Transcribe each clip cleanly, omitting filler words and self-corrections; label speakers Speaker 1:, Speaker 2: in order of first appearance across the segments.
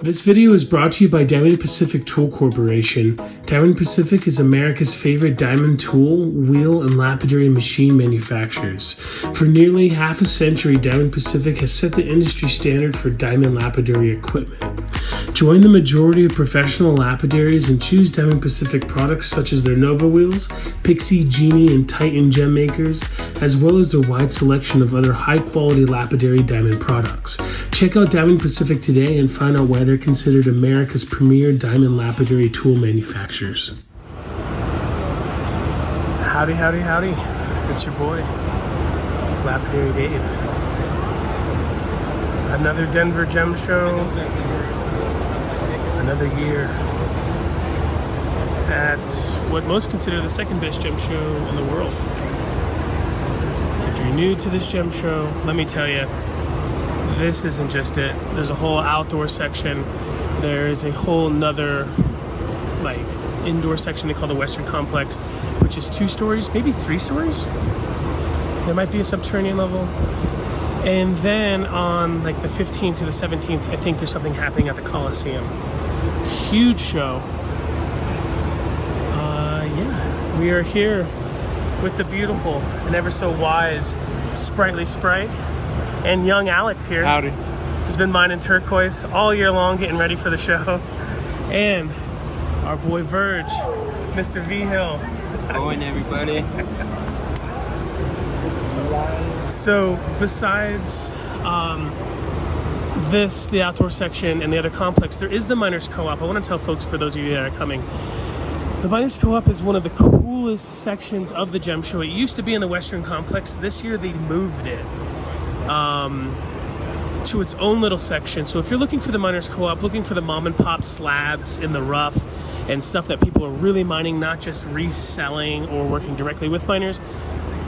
Speaker 1: This video is brought to you by Diamond Pacific Tool Corporation. Diamond Pacific is America's favorite diamond tool, wheel, and lapidary machine manufacturers. For nearly half a century, Diamond Pacific has set the industry standard for diamond lapidary equipment. Join the majority of professional lapidaries and choose Diamond Pacific products such as their Nova wheels, Pixie, Genie, and Titan gem makers, as well as their wide selection of other high-quality lapidary diamond products. Check out Diamond Pacific today and find out why they're considered America's premier diamond lapidary tool manufacturers. Howdy, howdy, howdy. It's your boy, Lapidary Dave. Another Denver Gem Show. Another year. That's what most consider the second best gem show in the world. If you're new to this gem show, let me tell you, this isn't just it. There's a whole outdoor section. There is a whole nother indoor section they call the Western Complex, which is 2 stories, maybe 3 stories. There might be a subterranean level. And then on the 15th to the 17th, I think there's something happening at the Coliseum. Huge show. Yeah, we are here with the beautiful and ever so wise Sprightly Sprite and young Alex here.
Speaker 2: Howdy.
Speaker 1: Who's been mining turquoise all year long, getting ready for the show. And our boy Verge, Mr. V Hill.
Speaker 2: Going, everybody.
Speaker 1: So besides the outdoor section and the other complex, there is the Miners Co-op. I want to tell folks, for those of you that are coming, the Miners Co-op is one of the coolest sections of the gem show. It used to be in the Western Complex. This year they moved it to its own little section. So if you're looking for the Miners Co-op, looking for the mom and pop slabs in the rough and stuff that people are really mining, not just reselling or working directly with miners,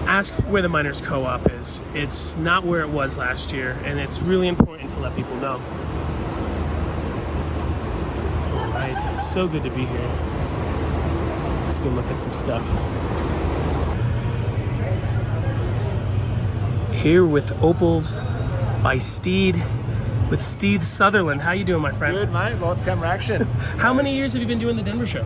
Speaker 1: ask where the Miners Co-op is. It's not where it was last year, and it's really important to let people know. All right, so good to be here. Let's go look at some stuff. Here with Opals by Steed, with Steed Sutherland. How you doing, my friend?
Speaker 3: Good, mate. Lots of camera action.
Speaker 1: How many years have you been doing the Denver show?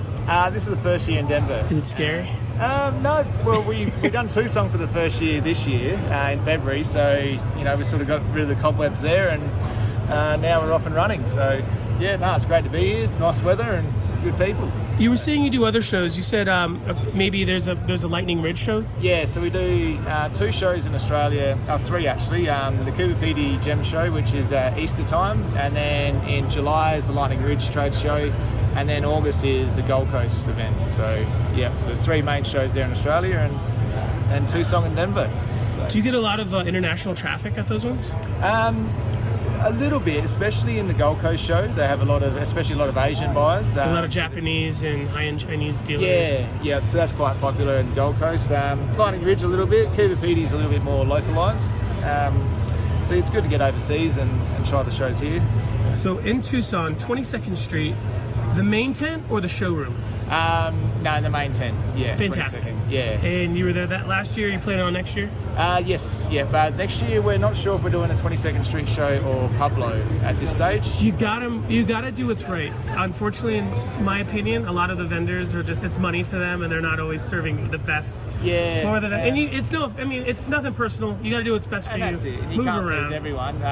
Speaker 3: This is the first year in Denver.
Speaker 1: Is it scary?
Speaker 3: No, we've done Tucson for the first year this year in February, so we sort of got rid of the cobwebs there, and now we're off and running. So yeah, no, it's great to be here. Nice weather and good people.
Speaker 1: You were saying you do other shows. You said maybe there's a Lightning Ridge show.
Speaker 3: Yeah, so we do 2 shows in Australia, 3 actually. The Cooper PD Gem Show, which is Easter time, and then in July is the Lightning Ridge Trade Show, and then August is the Gold Coast event. So yeah, so there's 3 main shows there in Australia and Tucson and Denver. So.
Speaker 1: Do you get a lot of international traffic at those ones?
Speaker 3: A little bit, especially in the Gold Coast show. They have especially a lot of Asian buyers.
Speaker 1: A lot of Japanese and high-end Chinese dealers.
Speaker 3: Yeah, so that's quite popular in the Gold Coast. Lightning Ridge a little bit. Cooper PD's a little bit more localised. So it's good to get overseas and try the shows here.
Speaker 1: So in Tucson, 22nd Street, the main tent or the showroom?
Speaker 3: No, in the main tent. Yeah.
Speaker 1: Fantastic.
Speaker 3: 22nd, yeah.
Speaker 1: And you were there that last year. You plan on next year?
Speaker 3: Yes, yeah. But next year we're not sure if we're doing a 22nd Street show or Pablo at this stage.
Speaker 1: You gotta do what's right. Unfortunately, in my opinion, a lot of the vendors are it's money to them, and they're not always serving the best for the.
Speaker 3: Yeah.
Speaker 1: And it's nothing personal. You gotta do what's best for
Speaker 3: And
Speaker 1: you.
Speaker 3: that's it. And you
Speaker 1: Move
Speaker 3: can't
Speaker 1: around.
Speaker 3: please everyone.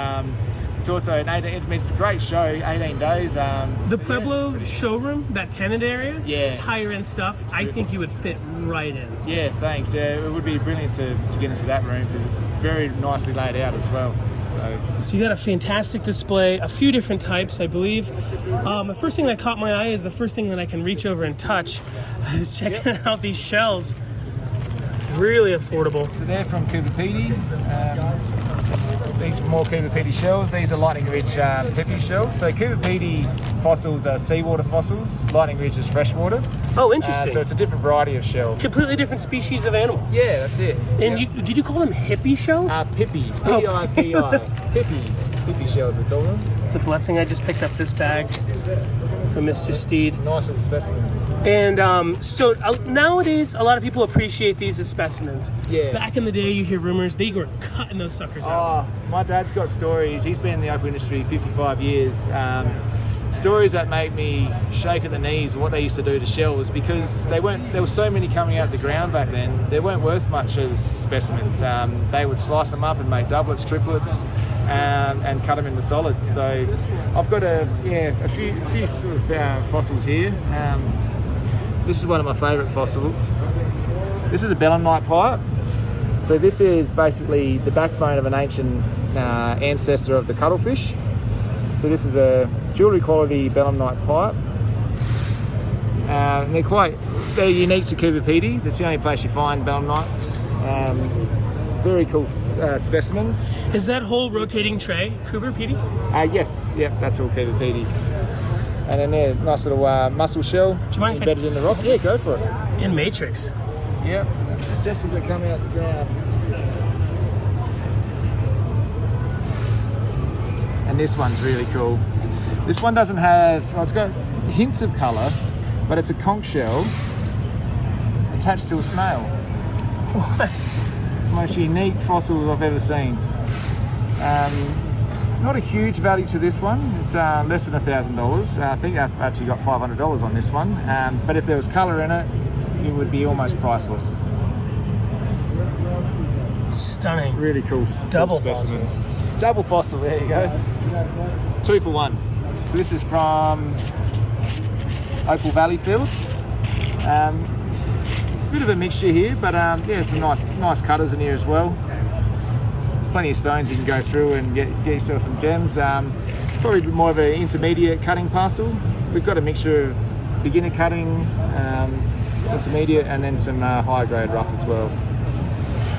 Speaker 3: It's also it's a great show. 18 days.
Speaker 1: The Pueblo showroom, that tenant area,
Speaker 3: Yeah.
Speaker 1: it's higher end stuff. I think you would fit right in.
Speaker 3: Yeah, thanks. Yeah, it would be brilliant to get into that room because it's very nicely laid out as well.
Speaker 1: So you got a fantastic display, a few different types, I believe. The first thing that caught my eye is the first thing that I can reach over and touch. I was checking out these shells. Really affordable.
Speaker 3: So they're from Cooper Pedy. These are more Cooper Pedy shells. These are Lightning Ridge Peppy shells. So Cooper Pedy fossils are seawater fossils. Lightning Ridge is freshwater.
Speaker 1: Oh, interesting.
Speaker 3: So it's a different variety of shell.
Speaker 1: Completely different species of animal.
Speaker 3: Yeah, that's it.
Speaker 1: And did you call them hippie shells?
Speaker 3: Pippy. P-I-P-I. Pippies. Pippy shells, we call them.
Speaker 1: It's a blessing. I just picked up this bag from Mr. Steed.
Speaker 3: Nice little specimens.
Speaker 1: And so nowadays, a lot of people appreciate these as specimens.
Speaker 3: Yeah.
Speaker 1: Back in the day, you hear rumors they were cutting those suckers out.
Speaker 3: Oh, my dad's got stories. He's been in the opal industry 55 years. Stories that make me shake at the knees of what they used to do to shells because there were so many coming out the ground back then. They weren't worth much as specimens. They would slice them up and make doublets, triplets, and cut them into solids. So I've got a few sort of fossils here. This is one of my favourite fossils. This is a belemnite pipe. So this is basically the backbone of an ancient ancestor of the cuttlefish. So this is a jewellery quality belemnite pipe. They're unique to Cooper Pedy. That's the only place you find belemnites. Very cool specimens.
Speaker 1: Is that whole rotating tray Cooper Pedy?
Speaker 3: Yes, yep, that's all Cooper Pedy. And then there, nice little mussel shell
Speaker 1: Do you mind if
Speaker 3: embedded in the rock. Yeah, go for it.
Speaker 1: In Matrix.
Speaker 3: Yep, just as they come out the ground. And this one's really cool. This one doesn't have, it's got hints of colour, but it's a conch shell attached to a snail.
Speaker 1: What?
Speaker 3: Most unique fossil I've ever seen. Not a huge value to this one. It's less than $1,000. I think I've actually got $500 on this one. But if there was colour in it, it would be almost priceless.
Speaker 1: Stunning.
Speaker 3: Really cool.
Speaker 1: Double
Speaker 3: specimen. Double fossil. There you go. 2 for 1. So this is from Opal Valley Field. It's a bit of a mixture here, but yeah, some nice cutters in here as well. There's plenty of stones you can go through and get yourself some gems. Probably more of an intermediate cutting parcel. We've got a mixture of beginner cutting, intermediate, and then some higher grade rough as well.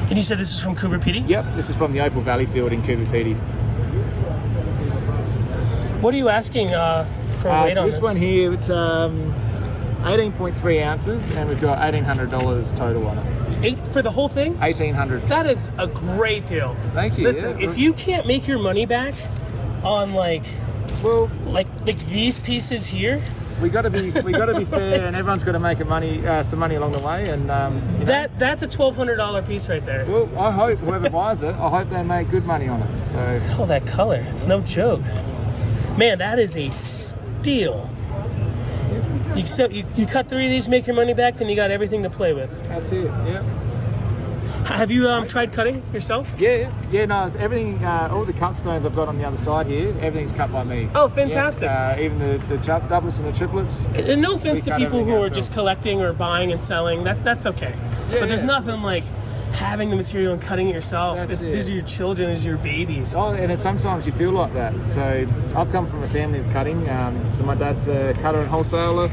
Speaker 1: And you said this is from Cooper Pedy?
Speaker 3: Yep, this is from the Opal Valley Field in Cooper Pedy.
Speaker 1: What are you asking for weight
Speaker 3: so
Speaker 1: on
Speaker 3: this one here, it's 18.3 ounces, and we've got $1,800 total on it.
Speaker 1: 8 for the whole thing?
Speaker 3: $1,800.
Speaker 1: That is a great deal.
Speaker 3: Thank you.
Speaker 1: Listen,
Speaker 3: yeah.
Speaker 1: if you can't make your money back on like these pieces here,
Speaker 3: we got to be fair, and everyone's got to make some money along the way, and you know.
Speaker 1: that's a $1,200 piece right there.
Speaker 3: Well, I hope whoever buys it, I hope they make good money on it. So
Speaker 1: Oh, that color, it's no joke. Man, that is a steal. You cut 3 of these, make your money back, then you got everything to play with.
Speaker 3: that's it. Yeah.
Speaker 1: Have you tried cutting yourself?
Speaker 3: Yeah. No, it's everything. All the cut stones I've got on the other side here, everything's cut by me.
Speaker 1: Oh, fantastic.
Speaker 3: Yeah, even the doublets and the triplets.
Speaker 1: And no offense
Speaker 3: We
Speaker 1: to
Speaker 3: cut
Speaker 1: people who
Speaker 3: everything
Speaker 1: are just
Speaker 3: ourselves.
Speaker 1: collecting or buying and selling. That's okay. But there's nothing like having the material and cutting it yourself. These are your children, these are your babies.
Speaker 3: Oh, and sometimes you feel like that. So I've come from a family of cutting. So my dad's a cutter and wholesaler,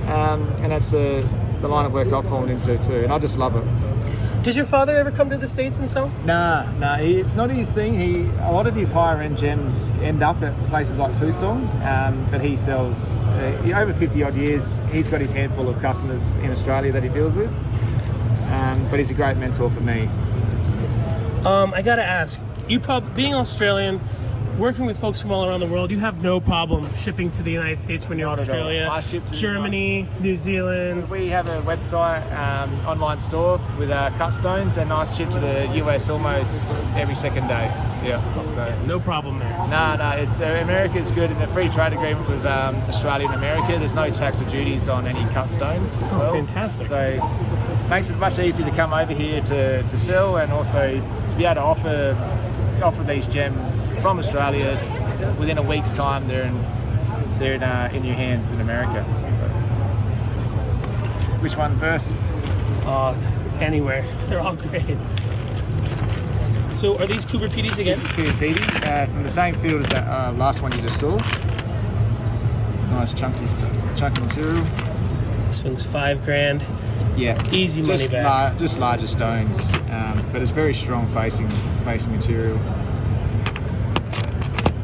Speaker 3: and that's the line of work I've fallen into too. And I just love it.
Speaker 1: Does your father ever come to the States and sell?
Speaker 3: Nah, it's not his thing. A lot of his higher end gems end up at places like Tucson, but he sells over 50 odd years. He's got his handful of customers in Australia that he deals with, but he's a great mentor for me.
Speaker 1: I gotta ask, being Australian, working with folks from all around the world, you have no problem shipping to the United States when you're in
Speaker 3: Not at all.
Speaker 1: Australia,
Speaker 3: I ship to
Speaker 1: Germany, New Zealand.
Speaker 3: So we have a website, online store with cut stones, and I ship to the US almost every second day. Yeah, so.
Speaker 1: No problem there.
Speaker 3: No, it's America's good in a free trade agreement with Australia and America. There's no tax or duties on any cut stones as well.
Speaker 1: Fantastic.
Speaker 3: So makes it much easier to come over here to sell, and also to be able to offer these gems from Australia within a week's time. They're in your hands in America. So. Which one first?
Speaker 1: Anywhere. They're all great. So are these Cooper PDs again?
Speaker 3: This is Cooper PD from the same field as that last one you just saw. Nice chunky material.
Speaker 1: This one's $5,000.
Speaker 3: Yeah,
Speaker 1: easy money back.
Speaker 3: Just larger stones, but it's very strong facing material.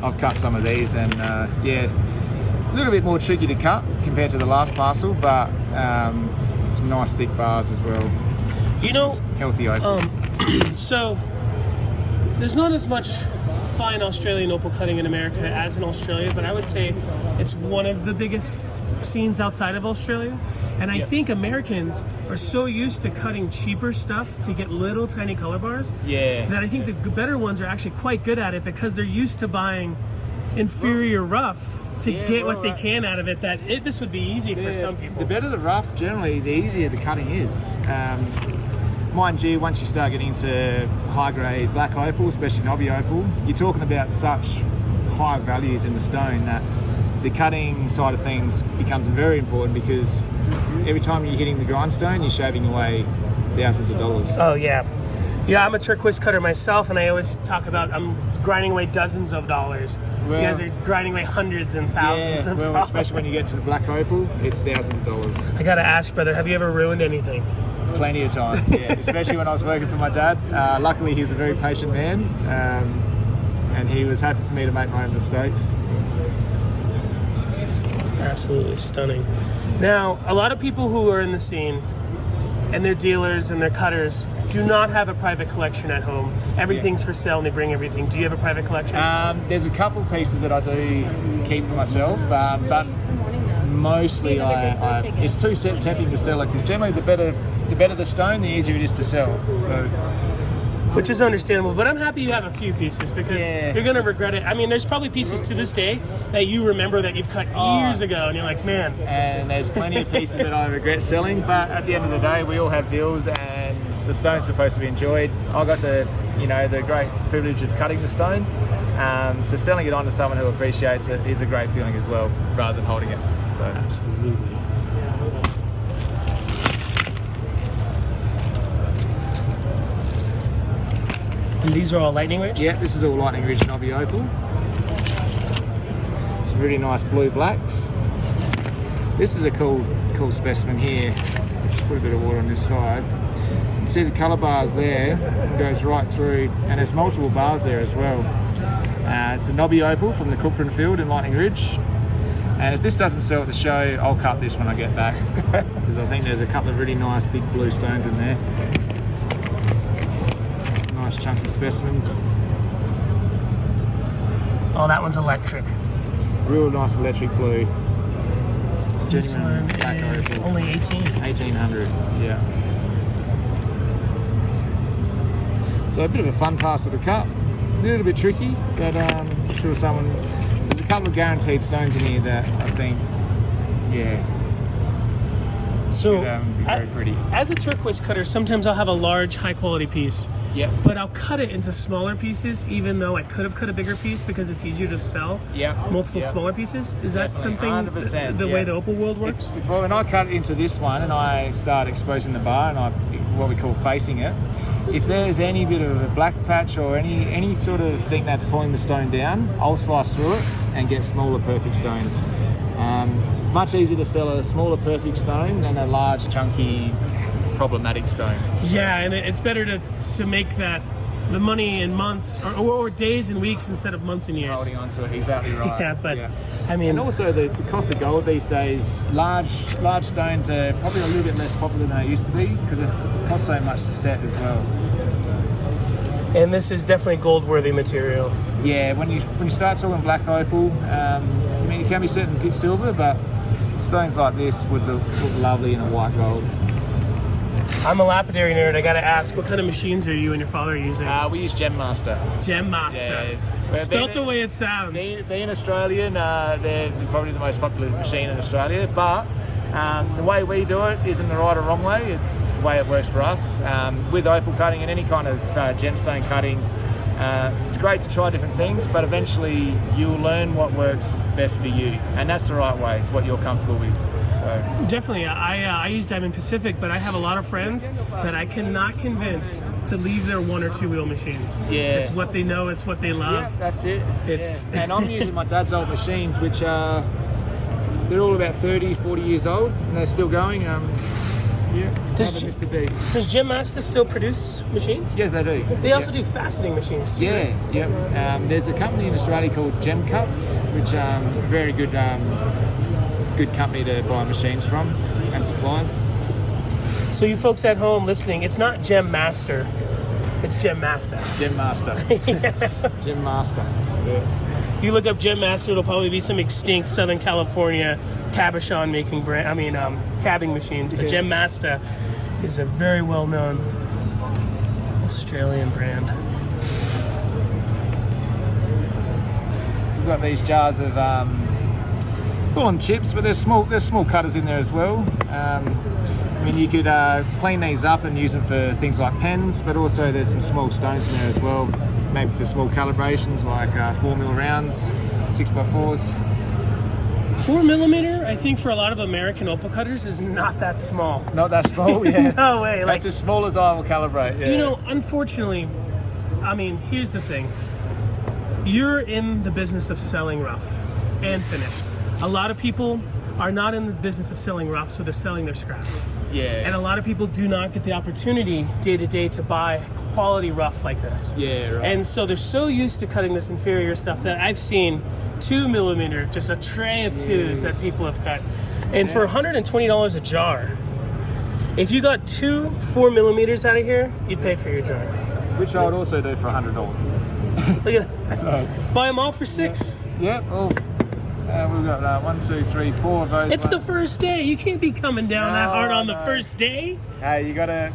Speaker 3: I've cut some of these, and yeah, a little bit more tricky to cut compared to the last parcel, but some nice thick bars as well.
Speaker 1: You know,
Speaker 3: healthy opal.
Speaker 1: So there's not as much fine Australian opal cutting in America as in Australia, but I would say it's one of the biggest scenes outside of Australia. And I think Americans are so used to cutting cheaper stuff to get little tiny color bars that I think the better ones are actually quite good at it, because they're used to buying inferior rough to get what they can out of it. This would be easy for some people.
Speaker 3: The better the rough, generally, the easier the cutting is. Mind you, once you start getting into high-grade black opal, especially knobby opal, you're talking about such high values in the stone that the cutting side of things becomes very important, because every time you're hitting the grindstone, you're shaving away thousands of dollars.
Speaker 1: Oh, yeah. Yeah, I'm a turquoise cutter myself, and I always talk about I'm grinding away dozens of dollars. You guys are grinding away hundreds and thousands of dollars.
Speaker 3: Especially when you get to the black opal, it's thousands of dollars.
Speaker 1: I gotta ask, brother, have you ever ruined anything?
Speaker 3: Plenty of times, yeah. Especially when I was working for my dad. Luckily, he's a very patient man, and he was happy for me to make my own mistakes.
Speaker 1: Absolutely stunning. Now, a lot of people who are in the scene, and they're dealers and they're cutters, do not have a private collection at home. Everything's for sale and they bring everything. Do you have a private collection?
Speaker 3: There's a couple pieces that I do keep for myself, but mostly it's too tempting to sell it, because generally the better the stone, the easier it is to sell. So.
Speaker 1: Which is understandable, but I'm happy you have a few pieces, because you're going to regret it. I mean, there's probably pieces to this day that you remember that you've cut years ago, and you're like, man. And
Speaker 3: there's plenty of pieces that I regret selling, but at the end of the day, we all have deals, and the stone's supposed to be enjoyed. I got the great privilege of cutting the stone, so selling it on to someone who appreciates it is a great feeling as well, rather than holding it. So.
Speaker 1: Absolutely. And these are all Lightning Ridge?
Speaker 3: Yeah, this is all Lightning Ridge knobby opal. Some really nice blue blacks. This is a cool specimen here. Just put a bit of water on this side. You can see the colour bars there. It goes right through, and there's multiple bars there as well. It's a knobby opal from the Cookran field in Lightning Ridge. And if this doesn't sell at the show, I'll cut this when I get back, because I think there's a couple of really nice big blue stones in there. Nice chunky specimens.
Speaker 1: Oh, that one's electric.
Speaker 3: Real nice electric blue.
Speaker 1: This one is only
Speaker 3: 1800, yeah. So a bit of a fun parcel to cut. A little bit tricky, but I'm sure there's a couple of guaranteed stones in here that I think,
Speaker 1: so
Speaker 3: be very pretty.
Speaker 1: As a turquoise cutter, sometimes I'll have a large, high-quality piece.
Speaker 3: Yeah.
Speaker 1: But I'll cut it into smaller pieces, even though I could have cut a bigger piece, because it's easier to sell multiple smaller pieces. Is that something,
Speaker 3: 100%,
Speaker 1: the way the opal world works?
Speaker 3: Well, when I cut it into this one and I start exposing the bar and what we call facing it, if there's any bit of a black patch or any sort of thing that's pulling the stone down, I'll slice through it and get smaller perfect stones. It's much easier to sell a smaller perfect stone than a large chunky problematic stone.
Speaker 1: Yeah, and it's better to make the money in months or days and weeks instead of months and years.
Speaker 3: Holding on to it, exactly right.
Speaker 1: I mean,
Speaker 3: and also the cost of gold these days, large stones are probably a little bit less popular than they used to be, because it costs so much to set as well.
Speaker 1: And this is definitely gold-worthy material.
Speaker 3: Yeah, when you start talking black opal, I mean, it can be set in silver, but stones like this would look lovely in a white gold.
Speaker 1: I'm a lapidary nerd. I gotta ask, what kind of machines are you and your father using?
Speaker 3: We use Gem Master.
Speaker 1: Gem Master.
Speaker 3: Yeah,
Speaker 1: Spelt the way it sounds.
Speaker 3: Being Australian, they're probably the most popular machine in Australia, but the way we do it isn't the right or wrong way. It's the way it works for us. With opal cutting and any kind of gemstone cutting, it's great to try different things, but eventually you'll learn what works best for you, and that's the right way. It's what you're comfortable with. So.
Speaker 1: Definitely. I use Diamond Pacific, but I have a lot of friends that I cannot convince to leave their 1 or 2 wheel machines.
Speaker 3: Yeah.
Speaker 1: It's what they know, it's what they love.
Speaker 3: Yeah, that's it.
Speaker 1: It's
Speaker 3: And I'm using my dad's old machines, which are, they're all about 30, 40 years old, and they're still going.
Speaker 1: Does Gem Master still produce machines?
Speaker 3: Yes, they do.
Speaker 1: They also do faceting machines too.
Speaker 3: Yeah. There's a company in Australia called Gem Cuts, which very good company to buy machines from and supplies.
Speaker 1: So you folks at home listening, it's not Gem Master, it's Gem Master.
Speaker 3: Gem Master. Gem Master. Yeah.
Speaker 1: You look up Gem Master, it'll probably be some extinct Southern California cabochon making brand. Cabbing machines. But Gem Master is a very well-known Australian brand.
Speaker 3: We've got these jars of call them chips, but there's small cutters in there as well. I mean, you could clean these up and use them for things like pens, but also there's some small stones in there as well, maybe for small calibrations like 4mm rounds, 6x4s.
Speaker 1: 4mm, I think for a lot of American opal cutters is not that small.
Speaker 3: Not that small, yeah.
Speaker 1: No way.
Speaker 3: That's as small as I will calibrate, yeah.
Speaker 1: You know, unfortunately, I mean, here's the thing. You're in the business of selling rough and finished. A lot of people are not in the business of selling rough, so they're selling their scraps.
Speaker 3: Yeah.
Speaker 1: And a lot of people do not get the opportunity day to day to buy quality rough like this.
Speaker 3: Yeah, right.
Speaker 1: And so they're so used to cutting this inferior stuff that I've seen 2mm, just a tray of 2s that people have cut. And for $120 a jar, if you got 2 4mm out of here, you'd pay for your jar.
Speaker 3: Which I would also do for $100.
Speaker 1: Look at that. So, buy them all for $6.
Speaker 3: Yeah, well, we've got 1, 2, 3, 4 of those.
Speaker 1: It's the first day. You can't be coming down that hard on the first day.
Speaker 3: Hey, you gotta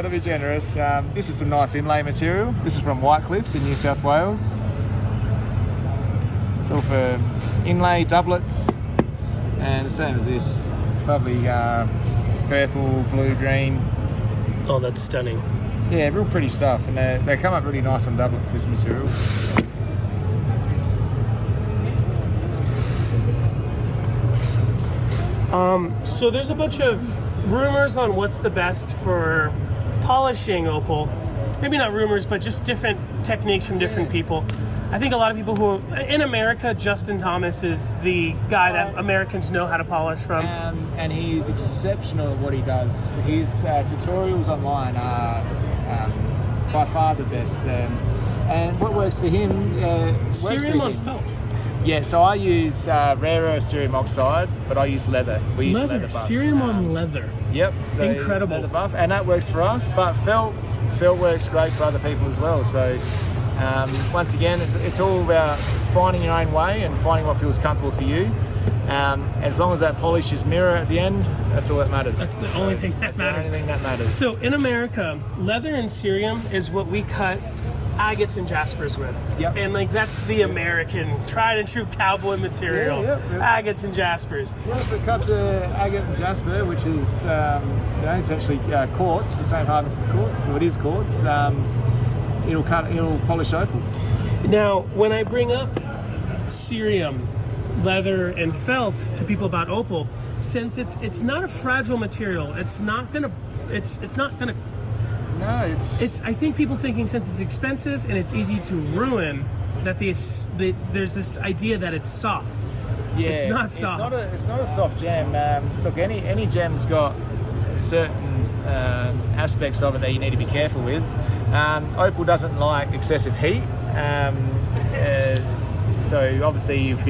Speaker 3: be generous. This is some nice inlay material. This is from Whitecliffs in New South Wales. It's all for inlay doublets, and the same as this. Lovely purple, blue, green.
Speaker 1: Oh, that's stunning.
Speaker 3: Yeah, real pretty stuff, and they come up really nice on doublets, this material.
Speaker 1: So there's a bunch of rumors on what's the best for polishing opal. Maybe not rumors, but just different techniques from different people. I think a lot of people who in America, Justin Thomas is the guy that Americans know how to polish from.
Speaker 3: And he's exceptional at what he does. His tutorials online are by far the best. And what works for him...
Speaker 1: Cerium on felt.
Speaker 3: Yeah, so I use rarer cerium oxide, but I use leather. We use leather buff.
Speaker 1: Cerium on leather.
Speaker 3: Yep. So
Speaker 1: incredible.
Speaker 3: Leather buff, and that works for us, but felt works great for other people as well. So once again, it's all about finding your own way and finding what feels comfortable for you. As long as that polish is mirror at the end, that's all that matters.
Speaker 1: That's the only thing that matters.
Speaker 3: The only thing that matters.
Speaker 1: So in America, leather and cerium is what we cut agates and jaspers with.
Speaker 3: Yep.
Speaker 1: And like that's the American tried and true cowboy material.
Speaker 3: Yep.
Speaker 1: Agates and jaspers.
Speaker 3: Well, if it cuts agate and jasper, which is essentially quartz, the same hardness as quartz, well, it is quartz, it'll polish opal.
Speaker 1: Now, when I bring up cerium, leather, and felt to people about opal, since it's not a fragile material, it's not gonna.
Speaker 3: No, it's.
Speaker 1: I think people thinking since it's expensive and it's easy to ruin, that there's this idea that it's soft.
Speaker 3: Yeah,
Speaker 1: it's not soft.
Speaker 3: It's not a soft gem. Look, any gem's got certain aspects of it that you need to be careful with. Opal doesn't like excessive heat, so obviously if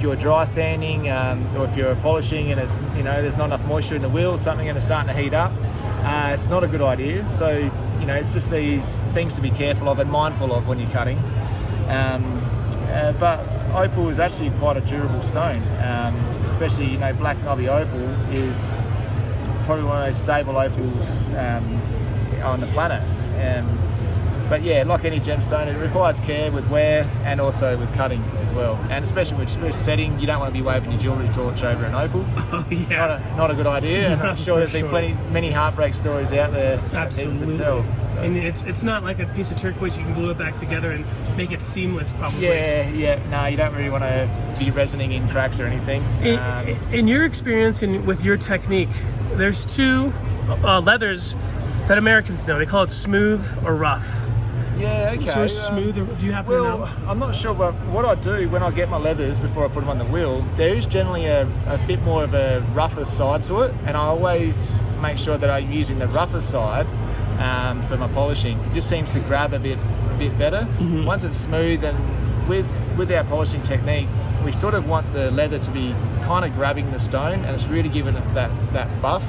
Speaker 3: you're dry sanding or if you're polishing and it's there's not enough moisture in the wheel, something and it's starting to heat up. it's not a good idea. So, you know, it's just these things to be careful of and mindful of when you're cutting. But opal is actually quite a durable stone, especially, you know, black knobby opal is probably one of those stable opals on the planet. But yeah, like any gemstone, it requires care with wear and also with cutting as well. And especially with setting, you don't want to be waving your jewellery torch over an opal.
Speaker 1: Oh, yeah.
Speaker 3: Not a good idea. And I'm sure there's been many heartbreak stories out there that people can tell. So.
Speaker 1: And it's not like a piece of turquoise you can glue it back together and make it seamless, probably.
Speaker 3: Yeah. No, you don't really want to be resining in cracks or anything.
Speaker 1: In your experience and with your technique, there's two leathers that Americans know. They call it smooth or rough.
Speaker 3: Yeah, okay.
Speaker 1: So smooth, or do you happen to know?
Speaker 3: I'm not sure, but what I do when I get my leathers before I put them on the wheel, there is generally a bit more of a rougher side to it, and I always make sure that I'm using the rougher side for my polishing. It just seems to grab a bit better. Mm-hmm. Once it's smooth, and with our polishing technique, we sort of want the leather to be kind of grabbing the stone, and it's really giving it that buff.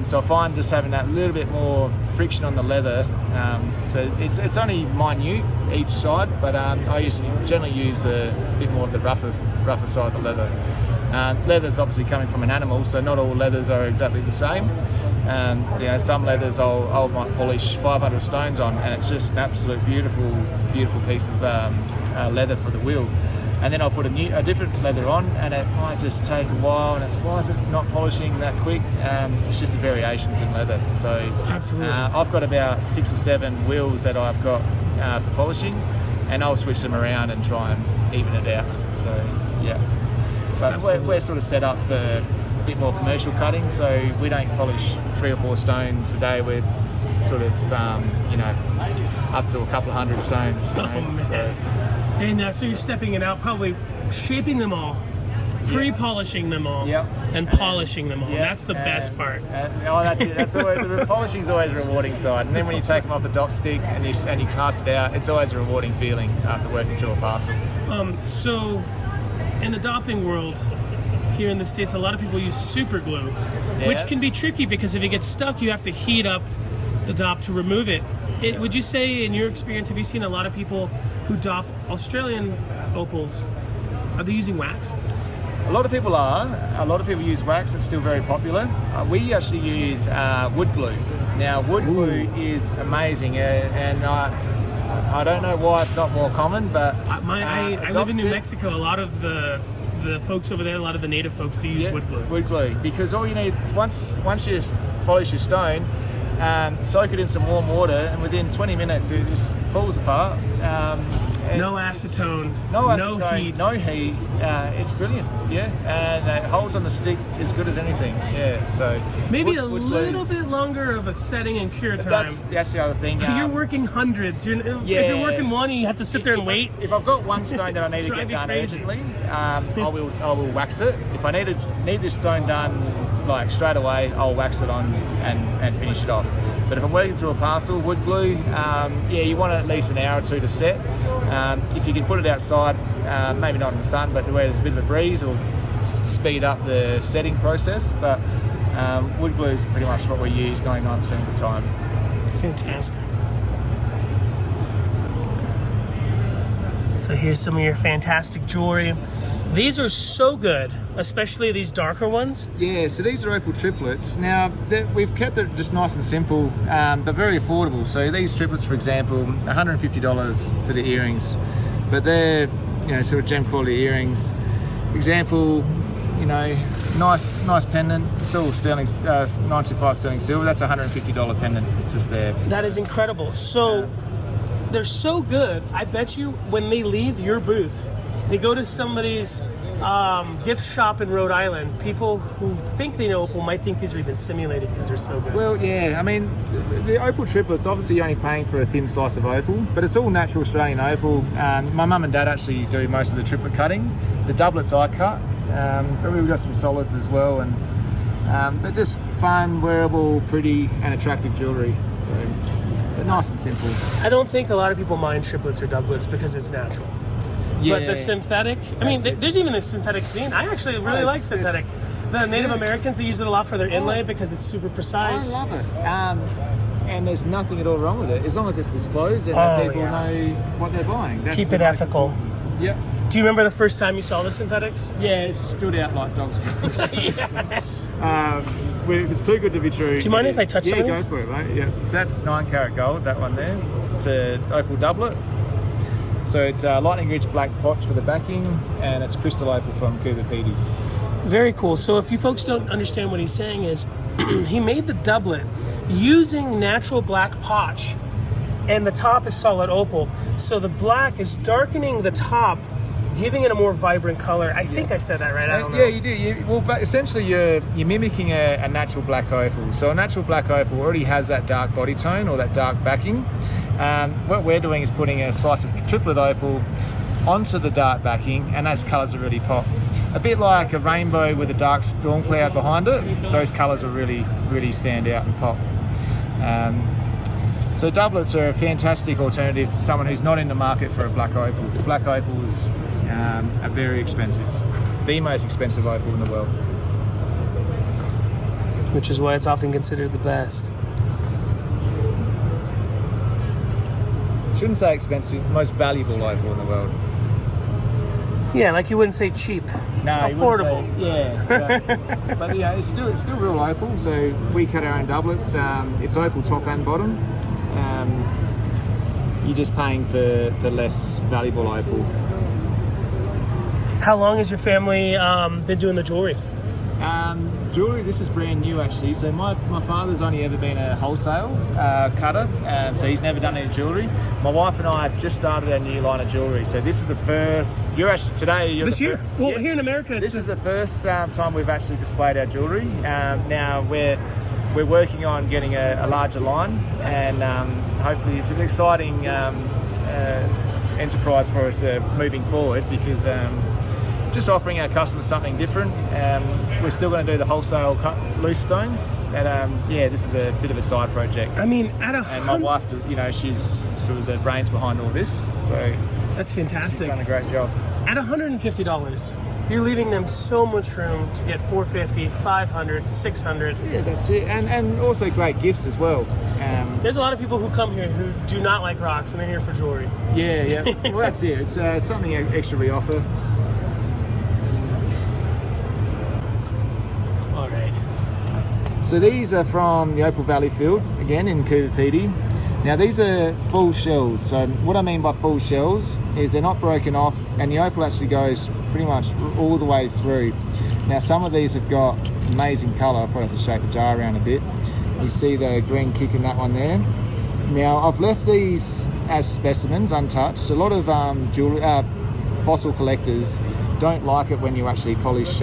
Speaker 3: So I find just having that little bit more friction on the leather, so it's only minute each side, but I generally use the bit more of the rougher side of the leather. Leather's obviously coming from an animal, so not all leathers are exactly the same. So, you know, some leathers I might polish 500 stones on, and it's just an absolute beautiful piece of leather for the wheel. And then I'll put a different leather on, and it might just take a while, and why is it not polishing that quick? It's just the variations in leather. So
Speaker 1: absolutely,
Speaker 3: I've got about 6 or 7 wheels that I've got for polishing, and I'll switch them around and try and even it out. So yeah, but we're sort of set up for a bit more commercial cutting, so we don't polish 3 or 4 stones a day. We're sort of you know, up to a couple of hundred stones. You know,
Speaker 1: And so you're stepping it out, probably shaping them all, pre-polishing them all, and polishing them all. That's the best part.
Speaker 3: That's it. That's always, the polishing is always a rewarding side. And then when you take them off the dot stick and you cast it out, it's always a rewarding feeling after working through a parcel.
Speaker 1: So in the doping world, here in the States, a lot of people use super glue, which can be tricky because if it gets stuck, you have to heat up the dop to remove it. Would you say, in your experience, have you seen a lot of people who dop Australian opals? Are they using wax?
Speaker 3: A lot of people are. A lot of people use wax. It's still very popular. We actually use wood glue. Now, wood glue is amazing, and I don't know why it's not more common, but
Speaker 1: I live in New Mexico. A lot of the folks over there, a lot of the native folks use wood glue.
Speaker 3: Wood glue, because all you need, once you polish your stone, soak it in some warm water, and within 20 minutes it just falls apart.
Speaker 1: No acetone, no heat. It's brilliant, and it holds on the stick as good as anything. So maybe a little bit longer of a setting and cure time.
Speaker 3: That's the other thing.
Speaker 1: You're working hundreds. If you're working one, you have to sit there and wait.
Speaker 3: If I've got one stone that I need to get done urgently, I will wax it. If I need this stone done like straight away, I'll wax it on and finish it off. But if I'm working through a parcel, wood glue, you want at least an hour or 2 to set. If you can put it outside, maybe not in the sun, but where there's a bit of a breeze, will speed up the setting process. But wood glue is pretty much what we use 99% of the time.
Speaker 1: Fantastic. So here's some of your fantastic jewelry. These are so good, especially these darker ones.
Speaker 3: Yeah, so these are opal triplets. Now, we've kept it just nice and simple, but very affordable. So these triplets, for example, $150 for the earrings, but they're, sort of gem quality earrings. Example, nice pendant. It's all sterling, 925 sterling silver. That's a $150 pendant just there.
Speaker 1: That is incredible. So they're so good. I bet you when they leave your booth, they go to somebody's gift shop in Rhode Island. People who think they know opal might think these are even simulated because they're so good.
Speaker 3: Well, yeah, I mean, the opal triplets, obviously you're only paying for a thin slice of opal, but it's all natural Australian opal. My mum and dad actually do most of the triplet cutting. The doublets I cut, but we've got some solids as well, and they're just fun, wearable, pretty, and attractive jewellery. So, nice and simple.
Speaker 1: I don't think a lot of people mind triplets or doublets because it's natural. Yeah, but the synthetic, there's even a synthetic scene. I actually really like synthetic.
Speaker 4: The Native Americans, they use it a lot for their inlay because it's super precise.
Speaker 3: I love it. And there's nothing at all wrong with it, as long as it's disclosed and that people know what they're buying. That's
Speaker 4: Keep it ethical.
Speaker 3: Yep.
Speaker 4: Do you remember the first time you saw the synthetics?
Speaker 3: Yeah, it stood out like dogs. It's too good to be true.
Speaker 4: Do you mind if I touch some of
Speaker 3: these?
Speaker 4: these?
Speaker 3: Yeah, go for it, mate. Yeah. So that's 9-carat gold, that one there. It's an opal doublet. So it's lightning ridge black potch with a backing, and it's crystal opal from Cooper Pedy.
Speaker 4: Very cool. So if you folks don't understand what he's saying is, he made the doublet using natural black potch, and the top is solid opal. So the black is darkening the top, giving it a more vibrant color. I think I said that right. I don't know.
Speaker 3: Yeah, you do. But essentially, you're mimicking a natural black opal. So a natural black opal already has that dark body tone or that dark backing. What we're doing is putting a slice of triplet opal onto the dark backing, and those colours will really pop. A bit like a rainbow with a dark storm cloud behind it. Those colours will really, really stand out and pop. So doublets are a fantastic alternative to someone who's not in the market for a black opal, because black opals are very expensive. The most expensive opal in the world.
Speaker 4: Which is why it's often considered the best.
Speaker 3: Shouldn't say expensive, most valuable opal in the world.
Speaker 4: Yeah, like you wouldn't say cheap.
Speaker 3: No,
Speaker 4: affordable.
Speaker 3: But yeah, it's still real opal. So we cut our own doublets. It's opal top and bottom. You're just paying for less valuable opal.
Speaker 4: How long has your family been doing the jewelry?
Speaker 3: Jewelry, this is brand new actually. So my father's only ever been a wholesale cutter, so he's never done any jewelry. My wife and I have just started a new line of jewelry. So this is the first. You're
Speaker 4: this year. Well, here in America,
Speaker 3: this is the first time we've actually displayed our jewelry. Now we're working on getting a larger line, and hopefully it's an exciting enterprise for us moving forward, because just offering our customers something different. We're still going to do the wholesale loose stones, and this is a bit of a side project.
Speaker 4: I mean,
Speaker 3: and my wife, she's sort of the brains behind all this, so
Speaker 4: that's fantastic.
Speaker 3: She's done a great job.
Speaker 4: At $150, you're leaving them so much room to get $450, $500, $600.
Speaker 3: Yeah, that's it, and also great gifts as well.
Speaker 4: There's a lot of people who come here who do not like rocks, and they're here for jewelry.
Speaker 3: Yeah. Well, that's it. It's something extra we offer. So these are from the Opal Valley field, again in Cooper Pedy. Now these are full shells. So what I mean by full shells is they're not broken off, and the opal actually goes pretty much all the way through. Now some of these have got amazing colour. I'll probably have to shake the jar around a bit. You see the green kick in that one there. Now I've left these as specimens untouched. A lot of fossil collectors don't like it when you actually polish,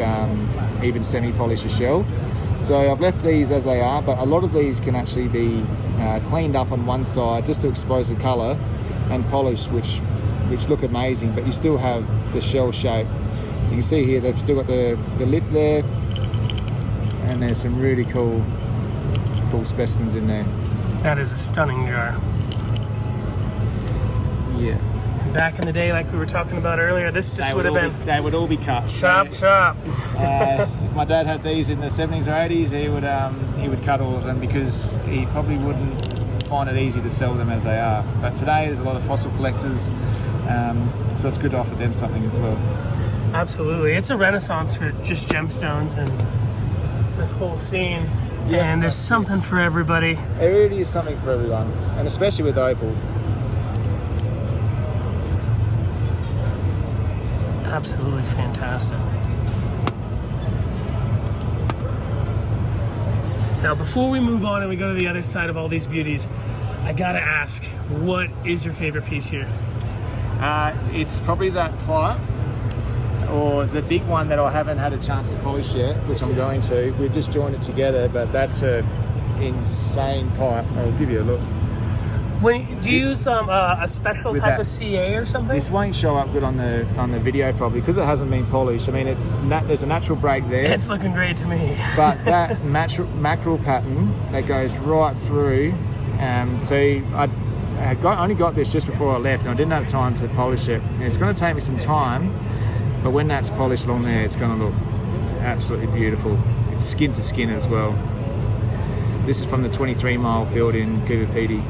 Speaker 3: even semi-polish a shell. So I've left these as they are, but a lot of these can actually be cleaned up on one side just to expose the colour, and polished, which look amazing, but you still have the shell shape. So you can see here they've still got the lip there, and there's some really cool specimens in there.
Speaker 4: That is a stunning jar.
Speaker 3: Yeah.
Speaker 4: Back in the day, like we were talking about earlier, this just would have been...
Speaker 3: They would all be cut.
Speaker 4: Chop.
Speaker 3: If my dad had these in the 70s or 80s, he would cut all of them, because he probably wouldn't find it easy to sell them as they are. But today there's a lot of fossil collectors, so it's good to offer them something as well.
Speaker 4: Absolutely. It's a renaissance for just gemstones and this whole scene. Yeah. And there's something for everybody.
Speaker 3: There really is something for everyone, and especially with opal.
Speaker 4: Absolutely fantastic. Now, before we move on and we go to the other side of all these beauties, I gotta ask, what is your favorite piece here?
Speaker 3: It's probably that pipe, or the big one that I haven't had a chance to polish yet, which I'm going to. We've just joined it together, but that's a insane pipe. I'll give you a look.
Speaker 4: Do you use a special type of CA or something?
Speaker 3: This won't show up good on the video probably, because it hasn't been polished. I mean, there's a natural break there.
Speaker 4: It's looking great to me.
Speaker 3: But that mackerel pattern that goes right through. So I only got this just before I left, and I didn't have time to polish it. And it's going to take me some time, but when that's polished along there, it's going to look absolutely beautiful. It's skin to skin as well. This is from the 23 mile field in Coober Pedy.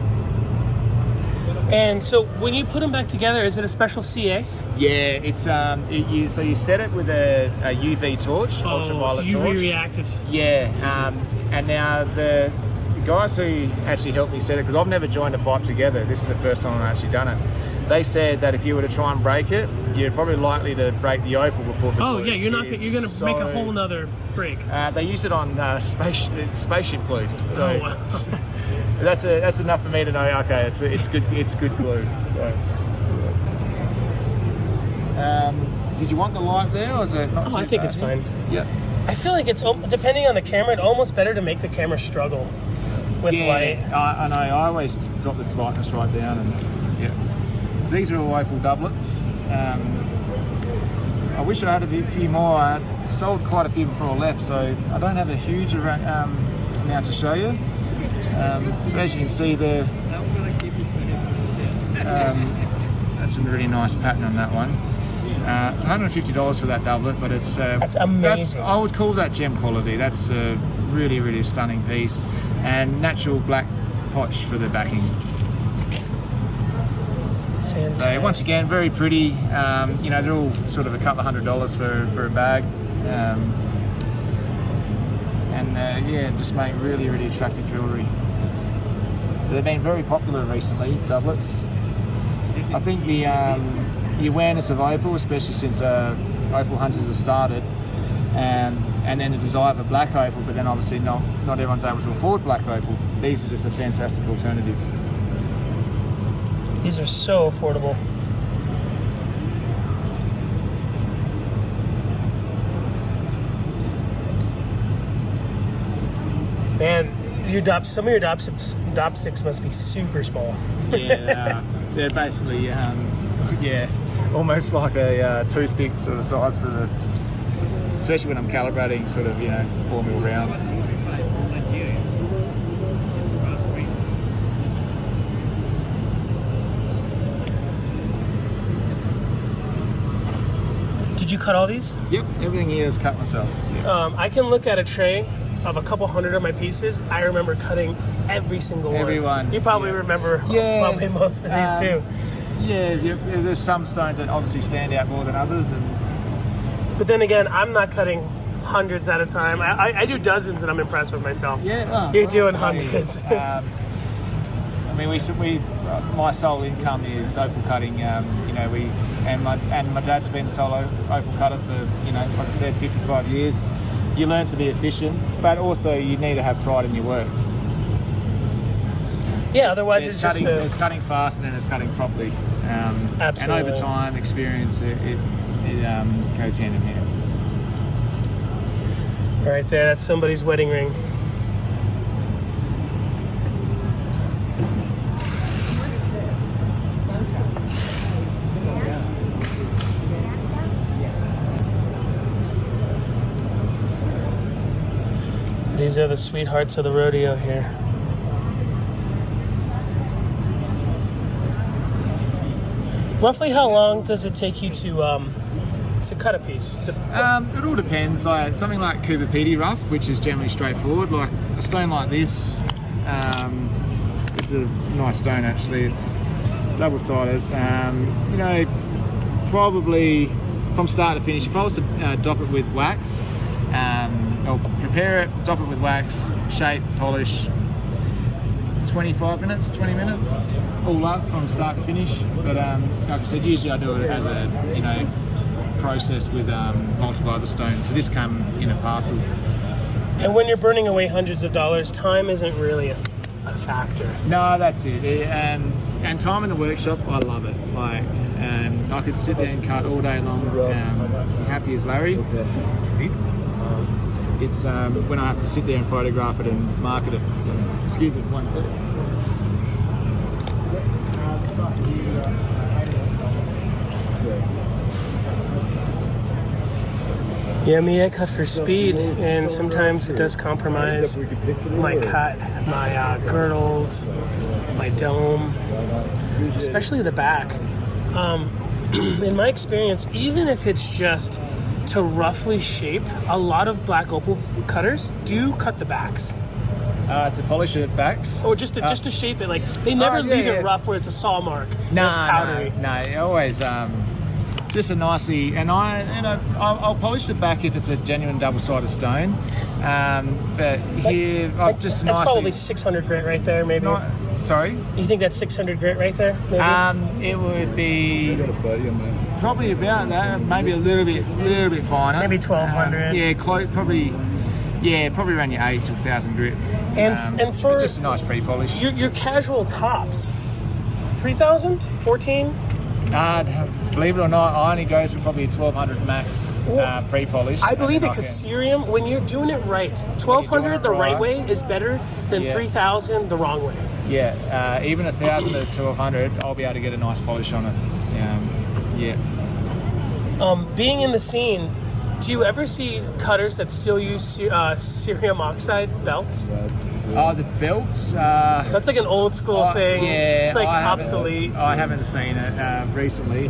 Speaker 4: And so when you put them back together, is it a special CA?
Speaker 3: Yeah, it's so you set it with a UV torch, ultraviolet
Speaker 4: so UV
Speaker 3: torch.
Speaker 4: reactives.
Speaker 3: Yeah, and now the guys who actually helped me set it, because I've never joined a pipe together. This is the first time I've actually done it. They said that if you were to try and break it, you're probably likely to break the opal before the glue.
Speaker 4: Oh yeah, you're going to make a whole nother break.
Speaker 3: They used it on spaceship glue. So
Speaker 4: Oh, wow.
Speaker 3: that's enough for me to know. Okay, it's good glue. So. Did you want the light there, or is it not?
Speaker 4: Oh, I think it's fine.
Speaker 3: Yep.
Speaker 4: I feel like it's, depending on the camera, it's almost better to make the camera struggle with light.
Speaker 3: I know. I always drop the brightness right down, and yeah. So these are all opal doublets. I wish I had a few more. I sold quite a few before I left, so I don't have a huge amount to show you. But as you can see there, that's a really nice pattern on that one. It's $150 for that doublet, but it's
Speaker 4: that's amazing.
Speaker 3: I would call that gem quality. That's a really, really stunning piece, and natural black potch for the backing.
Speaker 4: Fantastic.
Speaker 3: So once again, very pretty. They're all sort of a couple of $100 for a bag, just make really, really attractive jewellery. So they've been very popular recently, doublets. I think the awareness of opal, especially since opal hunters have started, and then the desire for black opal, but then obviously not everyone's able to afford black opal. These are just a fantastic alternative.
Speaker 4: These are so affordable. Man, some of your DOP 6 must be super small.
Speaker 3: Yeah, they're basically almost like a toothpick sort of size for the, especially when I'm calibrating sort of 4mm rounds.
Speaker 4: Did you cut all these?
Speaker 3: Yep, everything here is cut myself. Yep.
Speaker 4: I can look at a tray of a couple hundred of my pieces. I remember cutting every single one. You probably remember probably most of these too.
Speaker 3: Yeah, there's some stones that obviously stand out more than others.
Speaker 4: But then again, I'm not cutting hundreds at a time. I do dozens and I'm impressed with myself.
Speaker 3: Yeah,
Speaker 4: You're doing hundreds.
Speaker 3: My sole income is opal cutting. My dad's been a solo opal cutter for like I said, 55 years. You learn to be efficient, but also you need to have pride in your work.
Speaker 4: Yeah, otherwise there's
Speaker 3: cutting fast and then there's cutting properly.
Speaker 4: Absolutely.
Speaker 3: And over time, experience, it goes hand in hand.
Speaker 4: Right there, that's somebody's wedding ring. These are the sweethearts of the rodeo here. Roughly how long does it take you to cut a piece?
Speaker 3: It all depends. Like something like Coober Pedy rough, which is generally straightforward. Like a stone like this, this is a nice stone actually. It's double-sided. Probably from start to finish. If I was to dop it with wax, I'll prepare it, dop it with wax, shape, polish. 25 minutes, 20 minutes, all up from start to finish. But like I said, usually I do it as a process with multiple other stones. So this come in a parcel.
Speaker 4: And when you're burning away hundreds of dollars, time isn't really a factor.
Speaker 3: No, that's it. And time in the workshop, I love it. Like I could sit there and cut all day long. Happy as Larry. Stick. It's when I have to sit there and photograph it and market it. Excuse me, one second.
Speaker 4: Yeah, me, I cut for speed, and sometimes it does compromise my cut, my girdles, my dome, especially the back. In my experience, even if it's just to roughly shape, a lot of black opal cutters do cut the backs.
Speaker 3: To polish it backs.
Speaker 4: Or just to shape it. Like, they never leave it rough where it's a saw mark.
Speaker 3: No,
Speaker 4: it's powdery.
Speaker 3: No, always just a nicely, and I'll polish the back if it's a genuine double-sided stone. But here, I've just
Speaker 4: That's
Speaker 3: nicely.
Speaker 4: probably 600 grit right there, maybe.
Speaker 3: Sorry?
Speaker 4: You think that's 600 grit right there, maybe?
Speaker 3: It would be probably about that, maybe a little bit finer.
Speaker 4: Maybe 1200.
Speaker 3: Probably around your 8 to 1,000 grit.
Speaker 4: And for
Speaker 3: just a nice pre-polish.
Speaker 4: Your casual tops, 3,000, 14.
Speaker 3: Believe it or not, I only go for probably a 1,200 max pre-polish.
Speaker 4: I believe it because cerium, when you're doing it right, 1,200 the right way is better than 3,000 the wrong way.
Speaker 3: Yeah, even 1,000 to 1,200, I'll be able to get a nice polish on it.
Speaker 4: Being in the scene, do you ever see cutters that still use cerium oxide belts?
Speaker 3: The belts?
Speaker 4: That's like an old school thing.
Speaker 3: Yeah,
Speaker 4: it's like obsolete.
Speaker 3: I haven't seen it recently.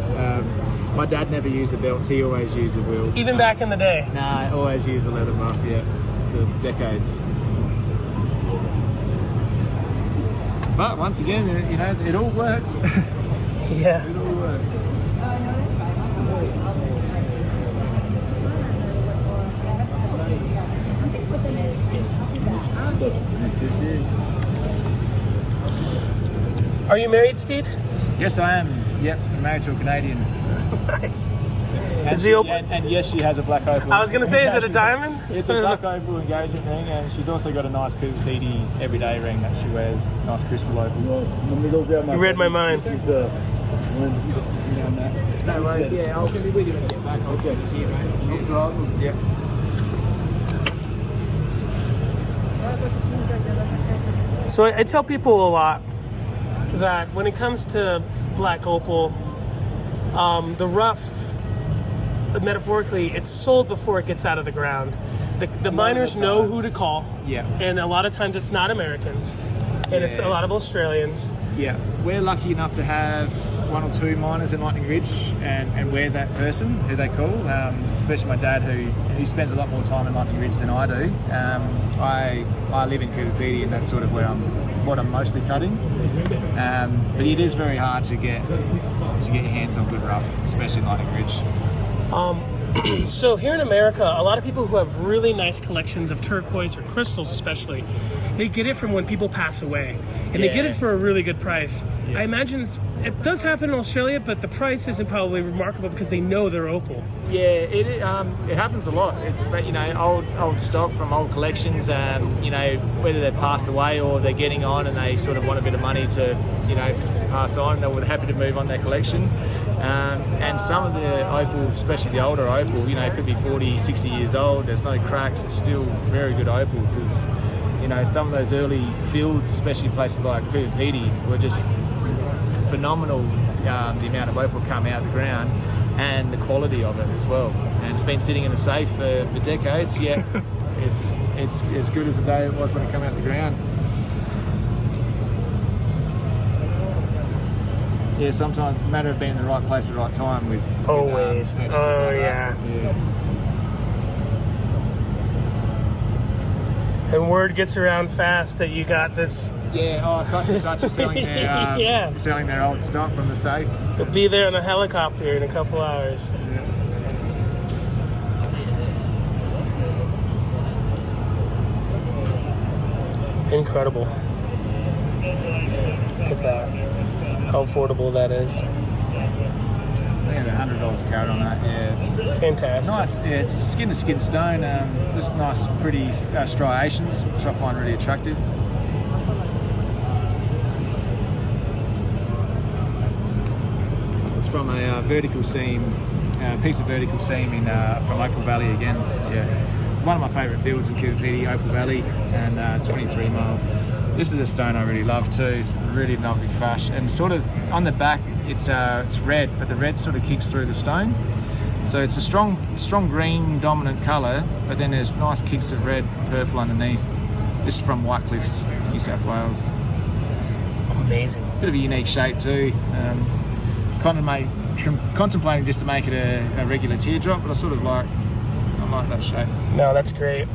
Speaker 3: My dad never used the belts, he always used the wheel.
Speaker 4: Even back in the day?
Speaker 3: Nah, I always used the leather buff, for decades. But once again, it all works.
Speaker 4: Yeah.
Speaker 3: It all works.
Speaker 4: Are you married, Steed?
Speaker 3: Yes, I am. Yep, I'm married to a Canadian.
Speaker 4: Nice.
Speaker 3: And yes, she has a black opal.
Speaker 4: I was going to say, is it a diamond?
Speaker 3: It's a black opal engagement ring, and she's also got a nice pt everyday ring that she wears. Nice crystal opal.
Speaker 4: You read my mind.
Speaker 3: No worries, yeah, I'll be with you when you get back. I'll get this here, mate. Yep.
Speaker 4: So I tell people a lot that when it comes to black opal, the rough, metaphorically, it's sold before it gets out of the ground. The miners know who to call, and a lot of times it's not Americans, and it's a lot of Australians.
Speaker 3: Yeah, we're lucky enough to have one or two miners in Lightning Ridge, and we're that person who they call, especially my dad who spends a lot more time in Lightning Ridge than I do. I live in Pt1, and that's sort of what I'm mostly cutting. But it is very hard to get your hands on good rough, especially in Lightning Ridge.
Speaker 4: So here in America, a lot of people who have really nice collections of turquoise or crystals especially, they get it from when people pass away. And they get it for a really good price. Yeah. I imagine it does happen in Australia, but the price isn't probably remarkable because they know they're opal.
Speaker 3: Yeah, it happens a lot. It's old stock from old collections. Whether they've passed away or they're getting on and they sort of want a bit of money to pass on, they're happy to move on their collection. And some of the opal, especially the older opal, it could be 40, 60 years old. There's no cracks. It's still very good opal because some of those early fields, especially places like Pt1, were just phenomenal. The amount of opal come out of the ground and the quality of it as well. And it's been sitting in the safe for decades. Yeah, it's as good as the day it was when it came out of the ground. Yeah, sometimes it's a matter of being in the right place at the right time with
Speaker 4: always. Yeah. And word gets around fast that you got this.
Speaker 3: Yeah, such and such is selling their old stock from the safe.
Speaker 4: They'll be there on a helicopter in a couple hours.
Speaker 3: Yeah.
Speaker 4: Incredible. Look at that. How affordable that is.
Speaker 3: I think $100 a carat on that. Yeah,
Speaker 4: it's fantastic.
Speaker 3: Nice. Yeah, it's skin to skin stone. Just nice, pretty striations, which I find really attractive. It's from a vertical seam, piece of vertical seam from Opal Valley again. Yeah, one of my favourite fields in Pt1, Opal Valley, and 23 mile. This is a stone I really love too. It's really lovely fash, and sort of on the back it's red, but the red sort of kicks through the stone. So it's a strong green dominant colour, but then there's nice kicks of red, purple underneath. This is from Whitecliffs, New South Wales.
Speaker 4: Amazing.
Speaker 3: Bit of a unique shape too. It's contemplating just to make it a regular teardrop, but I sort of like don't like that shape.
Speaker 4: No, that's great.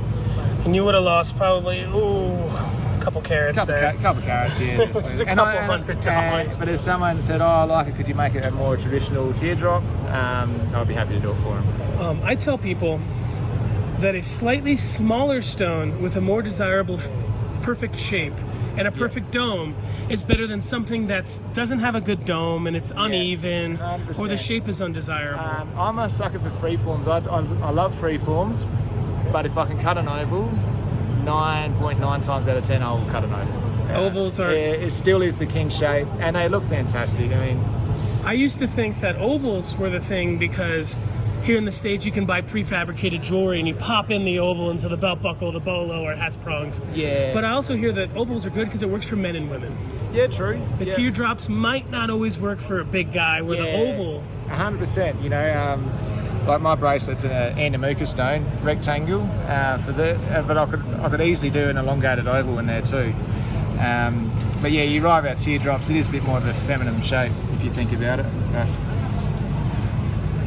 Speaker 4: And you would have lost probably, a couple carats there.
Speaker 3: Couple carats, yeah.
Speaker 4: Which is a couple $100.
Speaker 3: But if someone said, oh, I like it, could you make it a more traditional teardrop? I'd be happy to do it for them.
Speaker 4: I tell people that a slightly smaller stone with a more desirable perfect shape and a perfect dome is better than something that doesn't have a good dome and it's uneven
Speaker 3: 100%.
Speaker 4: or the shape is undesirable.
Speaker 3: I'm a sucker for freeforms. I love freeforms, but if I can cut an oval, 9.9 times out of 10 I'll cut an oval.
Speaker 4: Ovals are...
Speaker 3: It still is the king shape and they look fantastic. I mean,
Speaker 4: I used to think that ovals were the thing because here in the States you can buy prefabricated jewelry and you pop in the oval into the belt buckle, the bolo, or it has prongs.
Speaker 3: Yeah.
Speaker 4: But I also hear that ovals are good because it works for men and women.
Speaker 3: Yeah, true.
Speaker 4: The teardrops might not always work for a big guy where the oval...
Speaker 3: 100%, you know, like my bracelet's an Andamuka stone, rectangle, but I could easily do an elongated oval in there too. But yeah, you're right about teardrops. It is a bit more of a feminine shape if you think about it.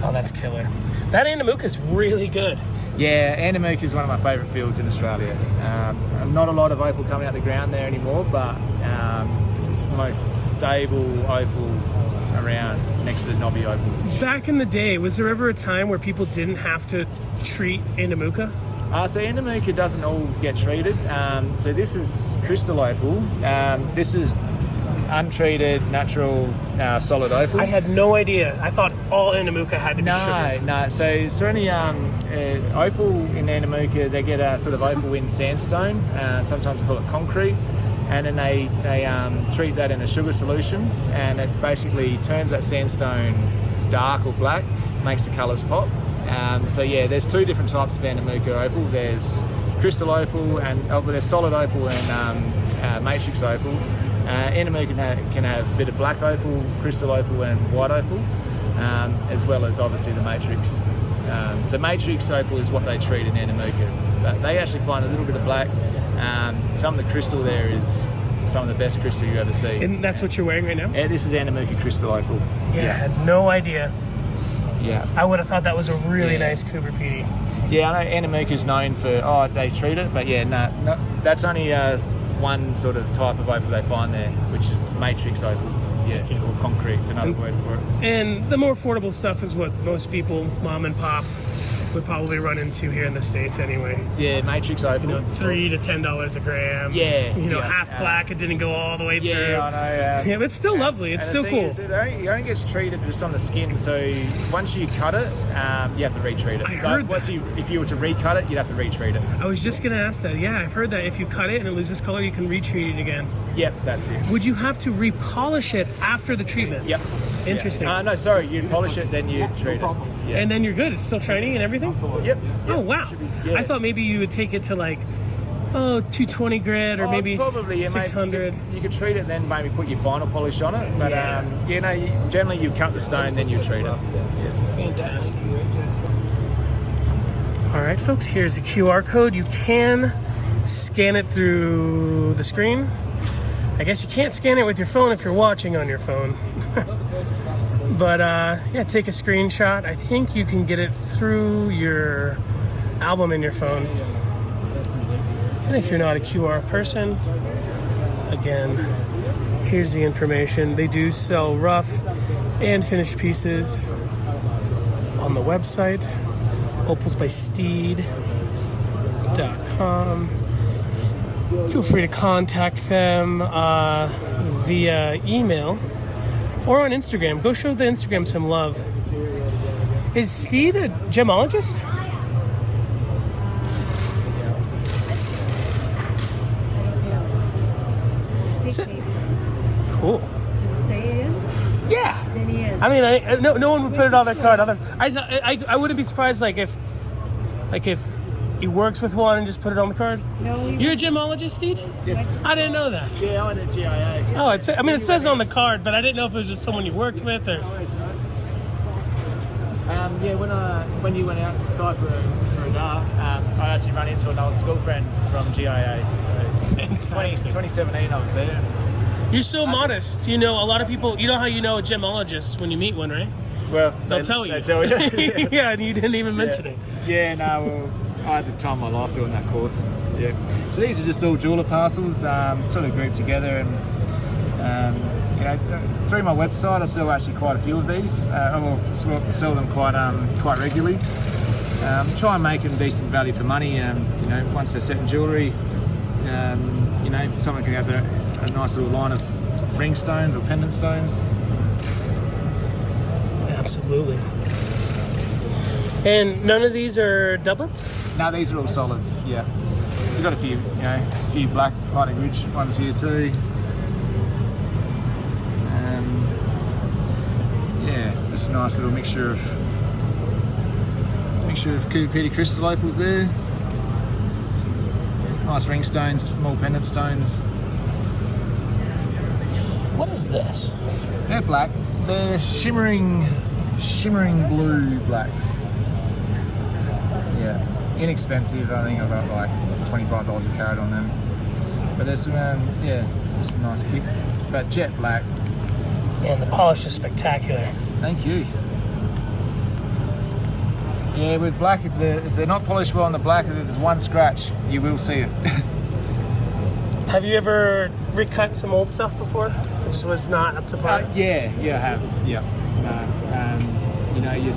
Speaker 4: Oh, that's killer. That Andamuka's really good.
Speaker 3: Yeah, Andamuka is one of my favourite fields in Australia. Not a lot of opal coming out the ground there anymore, but it's the most stable opal around next to knobby opal.
Speaker 4: Back in the day, was there ever a time where people didn't have to treat Andamuka?
Speaker 3: So Andamuka doesn't all get treated. So this is crystal opal. This is untreated, natural, solid opal.
Speaker 4: I had no idea. I thought all Andamuka had to be sugar.
Speaker 3: No. So it's only opal in Andamuka. They get a sort of opal in sandstone. Sometimes we call it concrete, and then they treat that in a sugar solution, and it basically turns that sandstone dark or black, makes the colours pop. So yeah, there's two different types of Andamuka opal. There's crystal opal and there's solid opal and matrix opal. Andamuka can have a bit of black opal, crystal opal and white opal, as well as obviously the matrix. So matrix opal is what they treat in Andamuka. But they actually find a little bit of black. Some of the crystal there is some of the best crystal you ever see.
Speaker 4: And that's what you're wearing right now?
Speaker 3: Yeah, this is Andamuka crystal opal.
Speaker 4: Yeah, I had no idea.
Speaker 3: Yeah.
Speaker 4: I would have thought that was a really nice Cooper PD.
Speaker 3: Yeah, I know Andamuka is known for, they treat it, but yeah, no, that's only one sort of type of opal they find there, which is matrix opal. Yeah, or concrete, it's another word for it.
Speaker 4: And the more affordable stuff is what most people, mom and pop, would probably run into here in the States anyway.
Speaker 3: Yeah, matrix opal.
Speaker 4: $3 to $10 a gram.
Speaker 3: Yeah.
Speaker 4: Half black, it didn't go all the way through.
Speaker 3: Yeah, I know.
Speaker 4: Yeah, but it's still lovely. It's still cool.
Speaker 3: It only gets treated just on the skin, so once you cut it, you have to retreat it.
Speaker 4: I heard that.
Speaker 3: If you were to recut it, you'd have to retreat it.
Speaker 4: I was just going to ask that. Yeah, I've heard that if you cut it and it loses color, you can retreat it again.
Speaker 3: Yep, that's it.
Speaker 4: Would you have to repolish it after the treatment?
Speaker 3: Yep.
Speaker 4: Interesting.
Speaker 3: No, sorry, you polish it, then you treat it. Yeah.
Speaker 4: And then you're good. It's still shiny and everything?
Speaker 3: Yep.
Speaker 4: Oh, wow.
Speaker 3: Yeah.
Speaker 4: I thought maybe you would take it to 220 grit or maybe
Speaker 3: probably,
Speaker 4: 600.
Speaker 3: Maybe you could treat it, then maybe put your final polish on it. But generally you cut the stone, then you treat it. Yeah.
Speaker 4: Fantastic. All right, folks, here's a QR code. You can scan it through the screen. I guess you can't scan it with your phone if you're watching on your phone. But take a screenshot. I think you can get it through your album in your phone. And if you're not a QR person, again, here's the information. They do sell rough and finished pieces on the website, opalsbysteed.com. Feel free to contact them via email or on Instagram. Go show the Instagram some love. Is Steed a gemologist? Cool.
Speaker 5: Say he is?
Speaker 4: Yeah.
Speaker 5: Then he is.
Speaker 4: I mean, no one would put it on their card. I wouldn't be surprised if he works with one and just put it on the card.
Speaker 5: No,
Speaker 4: You're a gemologist, Steve?
Speaker 3: Yes.
Speaker 4: I didn't know that.
Speaker 3: Yeah, I went to GIA.
Speaker 4: Oh, it says on the card, but I didn't know if it was just someone you worked with or.
Speaker 3: When you went outside for a dart, I actually ran into an old school friend from GIA. So
Speaker 4: Fantastic.
Speaker 3: 2017, I was there.
Speaker 4: You're so modest. A lot of people. You know how you know a gemologist when you meet one, right?
Speaker 3: Well,
Speaker 4: They'll tell you.
Speaker 3: They tell you.
Speaker 4: Yeah, and you didn't even mention it.
Speaker 3: Yeah, no, well, I had the time of my life doing that course. Yeah. So these are just all jeweler parcels, sort of grouped together, and you know, through my website, I sell actually quite a few of these. I will sell them quite regularly. Try and make them decent value for money. You know, once they're set in jewellery, you know, someone can have a nice little line of ring stones or pendant stones.
Speaker 4: Absolutely. And none of these are doublets?
Speaker 3: No, these are all solids. Yeah. So we've got a few, you know, a few black Lightning Ridge ones here too. Yeah, just a nice little mixture of pt crystal opals there. Nice ring stones, small pendant stones.
Speaker 4: What is this?
Speaker 3: They're black. They're shimmering blue blacks. Yeah, inexpensive. I think I've got like $25 a carat on them. But there's some, yeah, there's some nice kicks. But jet black.
Speaker 4: Man, the polish is spectacular.
Speaker 3: Thank you. Yeah, with black, if they're not polished well on the black, if there's one scratch, you will see it.
Speaker 4: Have you ever recut some old stuff before? It just was not up to par?
Speaker 3: Yeah, I have. Yeah. You know, you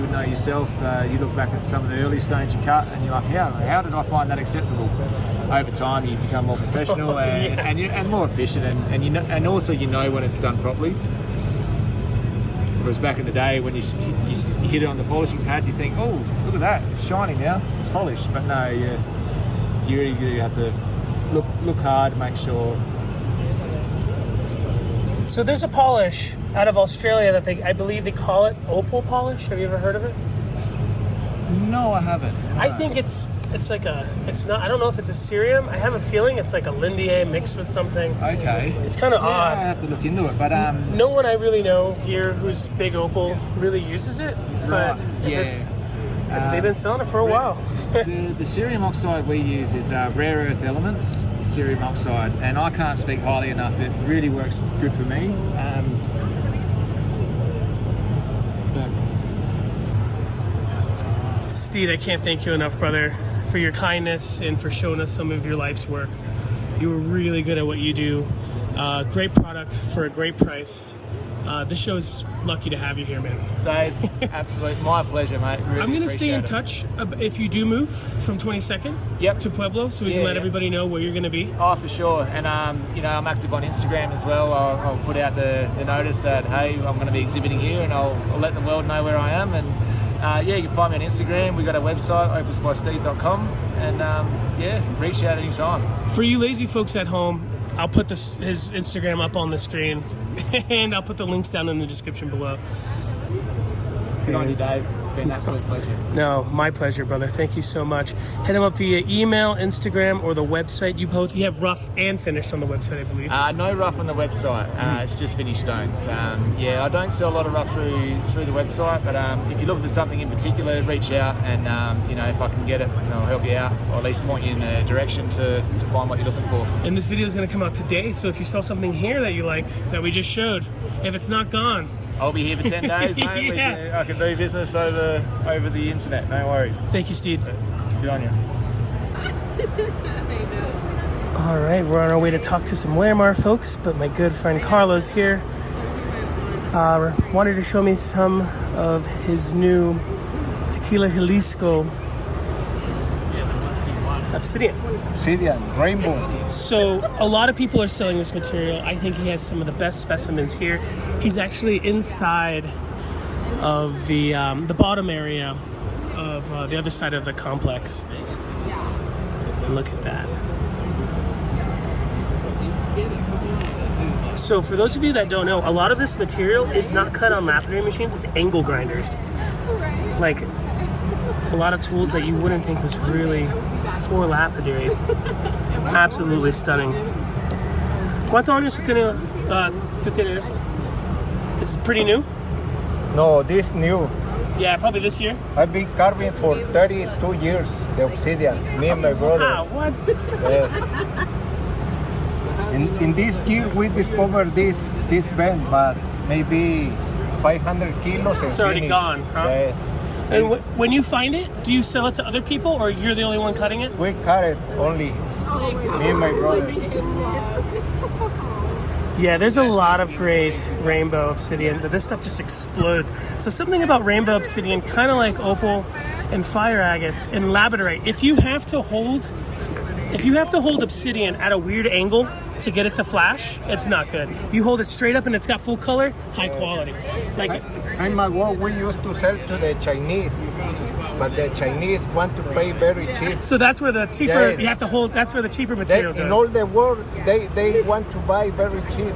Speaker 3: would know yourself. You look back at some of the early stones you cut, and you're like, how did I find that acceptable? Over time, you become more professional and more efficient, and you know, and also you know when it's done properly. Whereas back in the day, when you hit it on the polishing pad, you think, oh, look at that, it's shining now, it's polished. But no, you really do have to look hard, make sure.
Speaker 4: So there's a polish out of Australia that I believe they call it opal polish. Have you ever heard of it?
Speaker 3: No, I haven't. No.
Speaker 4: I think it's not, I don't know if it's a cerium. I have a feeling it's like a lindier mixed with something.
Speaker 3: Okay.
Speaker 4: It's kind of odd.
Speaker 3: I have to look into it, but
Speaker 4: no one I really know here who's big opal really uses it. But if they've been selling it for a while.
Speaker 3: The cerium oxide we use is rare earth elements, cerium oxide, and I can't speak highly enough. It really works good for me.
Speaker 4: Steed, I can't thank you enough, brother, for your kindness and for showing us some of your life's work. You were really good at what you do. Great product for a great price. This show's lucky to have you here, man.
Speaker 3: Dave, absolutely, my pleasure, mate. Really
Speaker 4: I'm going to stay in touch if you do move from 22nd to Pueblo, so we can let everybody know where you're going to be.
Speaker 3: Oh, for sure. And, you know, I'm active on Instagram as well. I'll put out the notice that, hey, I'm going to be exhibiting here, and I'll let the world know where I am. And yeah, you can find me on Instagram. We've got a website, opalsbysteve.com, and reach out anytime.
Speaker 4: For you lazy folks at home, I'll put his Instagram up on the screen, and I'll put the links down in the description below.
Speaker 3: Good on you, Dave. It's been an absolute pleasure.
Speaker 4: No, my pleasure, brother. Thank you so much. Hit him up via email, Instagram, or the website. You have rough and finished on the website, I believe.
Speaker 3: No rough on the website. It's just finished stones. Yeah, I don't sell a lot of rough through the website, but if you're looking for something in particular, reach out, and you know, if I can get it, I'll help you out, or at least point you in a direction to find what you're looking for.
Speaker 4: And this video is going to come out today, so if you saw something here that you liked, that we just showed, if it's not gone,
Speaker 3: I'll be here for 10 days, mate.
Speaker 4: Yeah.
Speaker 3: I can do business over the internet. No worries.
Speaker 4: Thank you, Steve.
Speaker 3: Good on you.
Speaker 4: All right, we're on our way to talk to some Larimar folks, but my good friend Carlos here wanted to show me some of his new Tequila Jalisco Obsidian,
Speaker 3: rainbow.
Speaker 4: So a lot of people are selling this material. I think he has some of the best specimens here. He's actually inside of the bottom area of the other side of the complex. Look at that. So for those of you that don't know, a lot of this material is not cut on lapidary machines, it's angle grinders. Like a lot of tools that you wouldn't think was really for lapidary. Absolutely stunning. ¿Cuántos años tú tienes? Is it pretty new?
Speaker 5: No, this new.
Speaker 4: Yeah, probably this year.
Speaker 5: I've been carving for 32 years, the Obsidian, me and my brother.
Speaker 4: Wow, what?
Speaker 5: In this year we discovered this band, but maybe 500 kilos.
Speaker 4: It's already
Speaker 5: finish.
Speaker 4: gone, huh?
Speaker 5: Yes.
Speaker 4: And when you find it, do you sell it to other people, or you're the only one cutting it?
Speaker 5: We cut it only, me and my brother.
Speaker 4: Yeah, there's a lot of great rainbow obsidian, but this stuff just explodes. So something about rainbow obsidian, kind of like opal and fire agates and labradorite, if you have to hold obsidian at a weird angle to get it to flash, it's not good. You hold it straight up and it's got full color, high quality. Like
Speaker 5: In my work, we used to sell to the Chinese, but the Chinese want to pay very cheap.
Speaker 4: so that's where the cheaper
Speaker 5: Yeah.
Speaker 4: you have to hold. That's where the cheaper material
Speaker 5: In all
Speaker 4: goes.
Speaker 5: the world, they want to buy very cheap.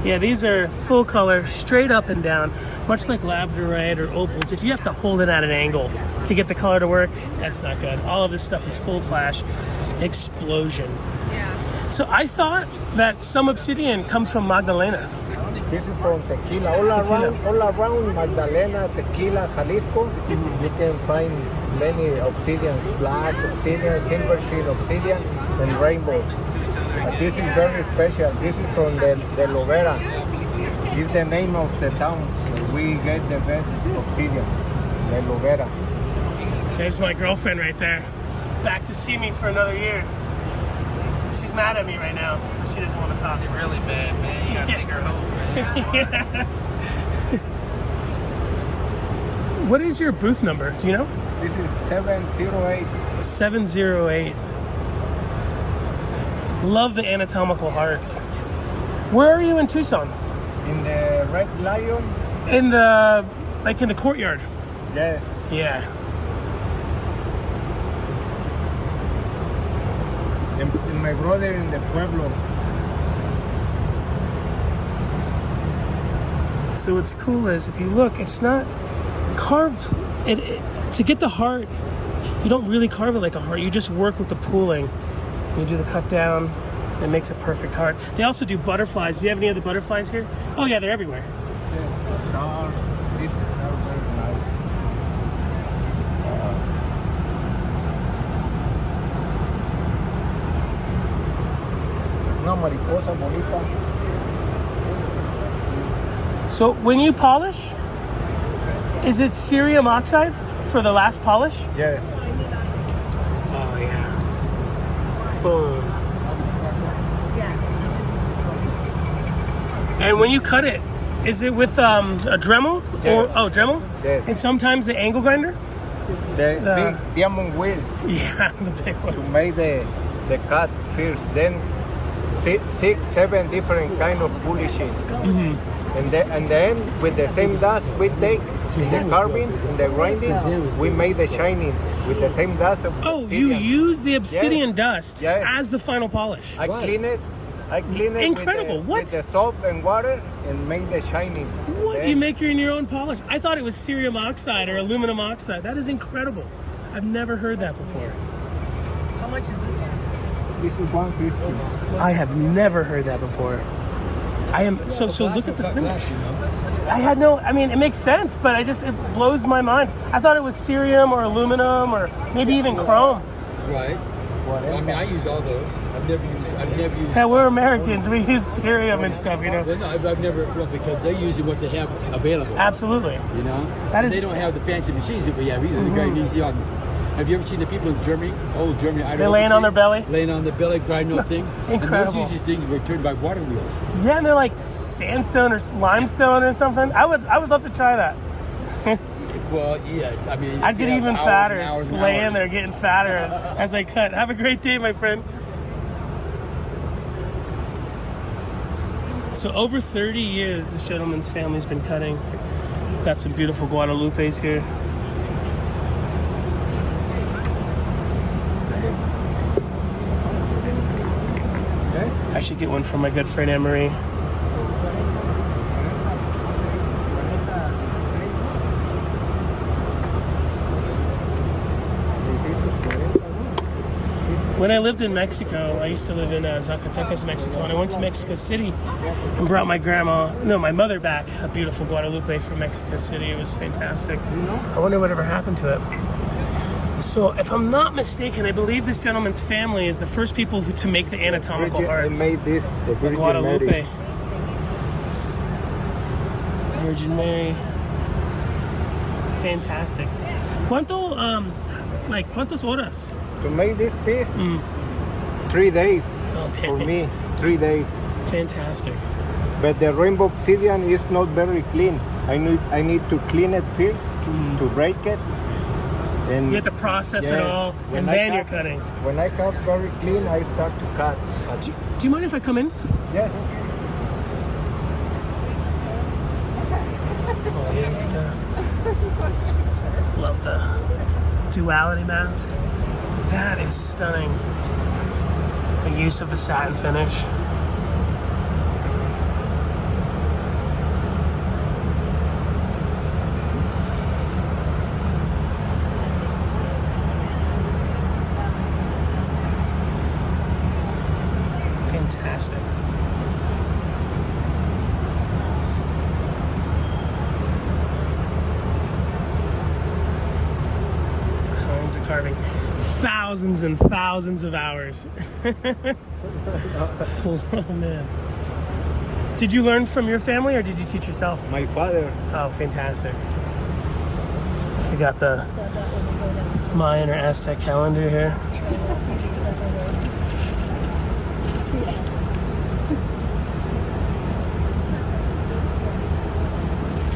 Speaker 4: Yeah, these are full color, straight up and down, much like labradorite or opals. If you have to hold it at an angle to get the color to work, that's not good. All of this stuff is full flash, explosion. So I thought that some obsidian comes from Magdalena.
Speaker 5: This is from Tequila. All around Magdalena, Tequila, Jalisco, you can find many obsidians, black obsidian, silver sheet obsidian, and rainbow. But this is very special. This is from the Lovera. It's the name of the town. We get the best obsidian, the Lovera.
Speaker 4: There's my girlfriend right there, back to see me for another year. She's mad at me right now, so she doesn't want to talk.
Speaker 2: Really bad, man. You gotta take her home.
Speaker 4: What is your booth number? Do you know?
Speaker 5: This is 708.
Speaker 4: 708. Love the anatomical hearts. Where are you in Tucson?
Speaker 5: In the Red Lion?
Speaker 4: In the courtyard.
Speaker 5: Yes.
Speaker 4: Yeah.
Speaker 5: And my brother in the Pueblo.
Speaker 4: So what's cool is if you look, it's not carved. To get the heart, you don't really carve it like a heart. You just work with the pooling. You do the cut down. It makes a perfect heart. They also do butterflies. Do you have any other butterflies here? Oh yeah, they're everywhere.
Speaker 5: Yes. Star. This is star very nice. Una mariposa bonita.
Speaker 4: So when you polish, is it cerium oxide for the last polish?
Speaker 5: Yes.
Speaker 4: Oh yeah. Boom. And when you cut it, is it with a Dremel?
Speaker 5: Yes.
Speaker 4: Dremel?
Speaker 5: Yes.
Speaker 4: And sometimes the angle grinder?
Speaker 5: The big diamond wheels
Speaker 4: Yeah, the big ones.
Speaker 5: to make the cut first. Then 6-7 different kind of polishes. And then with the same dust we take in the carving and the grinding, we make the shining with the same dust of
Speaker 4: Oh, you
Speaker 5: obsidian.
Speaker 4: use the obsidian
Speaker 5: Yes.
Speaker 4: dust
Speaker 5: Yes.
Speaker 4: as the final polish.
Speaker 5: I clean it.
Speaker 4: Incredible.
Speaker 5: With the soap and water and make the shining.
Speaker 4: What?
Speaker 5: Then
Speaker 4: You make your own polish? I thought it was cerium oxide or aluminum oxide. That is incredible. I've never heard that before.
Speaker 6: How much is this one?
Speaker 5: This is 150.
Speaker 4: I have never heard that before. I am so look at the finish. I mean, it makes sense, but it blows my mind. I thought it was cerium or aluminum or maybe even chrome.
Speaker 7: Right. I mean, I use all those. I've never used.
Speaker 4: Yeah, we're Americans. We use cerium and stuff, you know.
Speaker 7: Well, no, I've never, because they're using what they have available.
Speaker 4: Absolutely.
Speaker 7: You know?
Speaker 4: That is-
Speaker 7: They don't have the fancy machines that we have either. They're going easy on. Have you ever seen the people in Germany? Old Germany, I don't
Speaker 4: They're
Speaker 7: know.
Speaker 4: laying on their belly?
Speaker 7: Laying on their belly, grinding those things.
Speaker 4: Incredible.
Speaker 7: And those usually things were turned by water wheels.
Speaker 4: Yeah, and they're like sandstone or limestone or something. I would love to try that.
Speaker 7: Well, yes. I mean,
Speaker 4: I'd
Speaker 7: you
Speaker 4: get
Speaker 7: have
Speaker 4: even
Speaker 7: hours
Speaker 4: fatter,
Speaker 7: and hours and
Speaker 4: laying
Speaker 7: hours.
Speaker 4: there getting fatter as I cut. Have a great day, my friend. So over 30 years, this gentleman's family's been cutting. Got some beautiful Guadalupes here. I should get one from my good friend Anne-Marie. When I lived in Mexico, I used to live in Zacatecas, Mexico, and I went to Mexico City and brought my mother back a beautiful Guadalupe from Mexico City. It was fantastic. I wonder whatever happened to it. So, if I'm not mistaken, I believe this gentleman's family is the first people to make the anatomical hearts.
Speaker 5: I made this, the
Speaker 4: The
Speaker 5: Virgin
Speaker 4: Guadalupe.
Speaker 5: Mary.
Speaker 4: Virgin Mary. Fantastic. ¿Cuántas horas?
Speaker 5: To make this piece, 3 days.
Speaker 4: Oh,
Speaker 5: For
Speaker 4: dang.
Speaker 5: me, 3 days.
Speaker 4: Fantastic.
Speaker 5: But the rainbow obsidian is not very clean. I need to clean it first to break it. And
Speaker 4: You have to process it
Speaker 5: yes,
Speaker 4: all,
Speaker 5: when
Speaker 4: and
Speaker 5: I
Speaker 4: then you're
Speaker 5: have-
Speaker 4: cutting.
Speaker 5: When I have very clean, I start to cut.
Speaker 4: Do you mind if I come in?
Speaker 5: Yes.
Speaker 4: Oh, yeah, love the duality mask. That is stunning. The use of the satin finish. Fantastic. Kinds of carving. Thousands and thousands of hours. Oh man. Did you learn from your family or did you teach yourself?
Speaker 5: My father.
Speaker 4: Oh, fantastic. We got the Mayan or Aztec calendar here.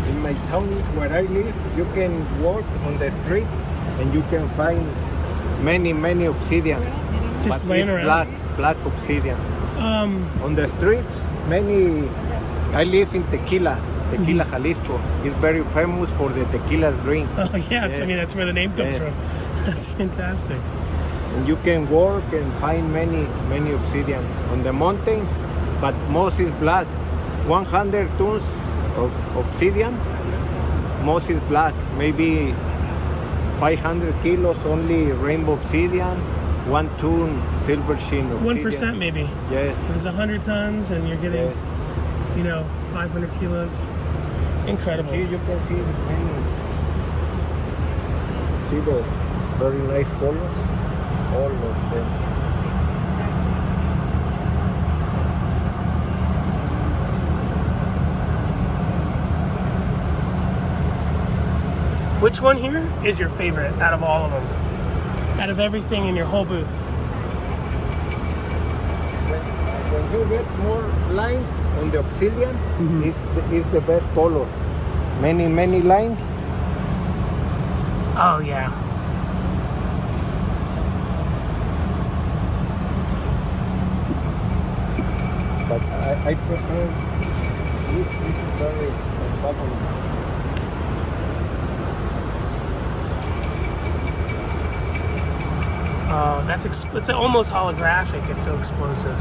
Speaker 5: In my town where I live, you can walk on the street and you can find many obsidian.
Speaker 4: Just
Speaker 5: But
Speaker 4: laying
Speaker 5: it's
Speaker 4: around.
Speaker 5: black obsidian. On the streets, many. I live in Tequila, Jalisco. It's very famous for the tequila drink.
Speaker 4: Oh yeah,
Speaker 5: Yes.
Speaker 4: I mean that's where the name comes
Speaker 5: Yes.
Speaker 4: from. That's fantastic.
Speaker 5: And you can walk and find many obsidian on the mountains, but most is black. 100 tons of obsidian, most is black. Maybe 500 kilos only rainbow obsidian, 1 ton silver sheen obsidian.
Speaker 4: 1% maybe.
Speaker 5: Yes.
Speaker 4: If it's 100 tons and you're getting,
Speaker 5: Yes.
Speaker 4: 500 kilos. Incredible.
Speaker 5: Here you can see the very nice colors, all of them.
Speaker 4: Which one here is your favorite out of all of them? Out of everything in your whole booth?
Speaker 5: When you get more lines on the obsidian, is the best color. Many lines.
Speaker 4: Oh yeah.
Speaker 5: But I prefer this is very popular.
Speaker 4: Oh, it's almost holographic. It's so explosive.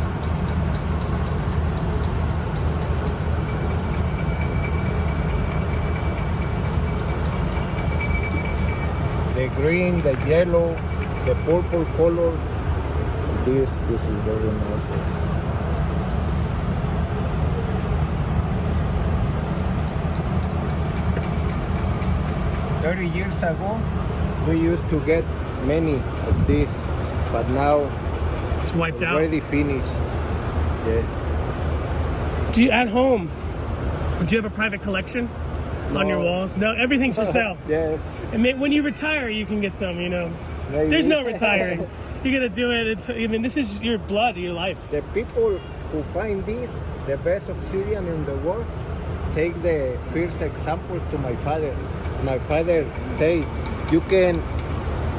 Speaker 5: The green, the yellow, the purple color. This is very nice. Also. Years ago, we used to get many of this, but now
Speaker 4: It's wiped out.
Speaker 5: already finished. Yes.
Speaker 4: Do you at home? Do you have a private collection on your
Speaker 5: No.
Speaker 4: walls? No, everything's for sale.
Speaker 5: Yes.
Speaker 4: And when you retire, you can get some.
Speaker 5: Maybe.
Speaker 4: There's no retiring. You're gonna do it. This is your blood, your life.
Speaker 5: The people who find this, the best obsidian in the world, take the first examples to my father. My father say,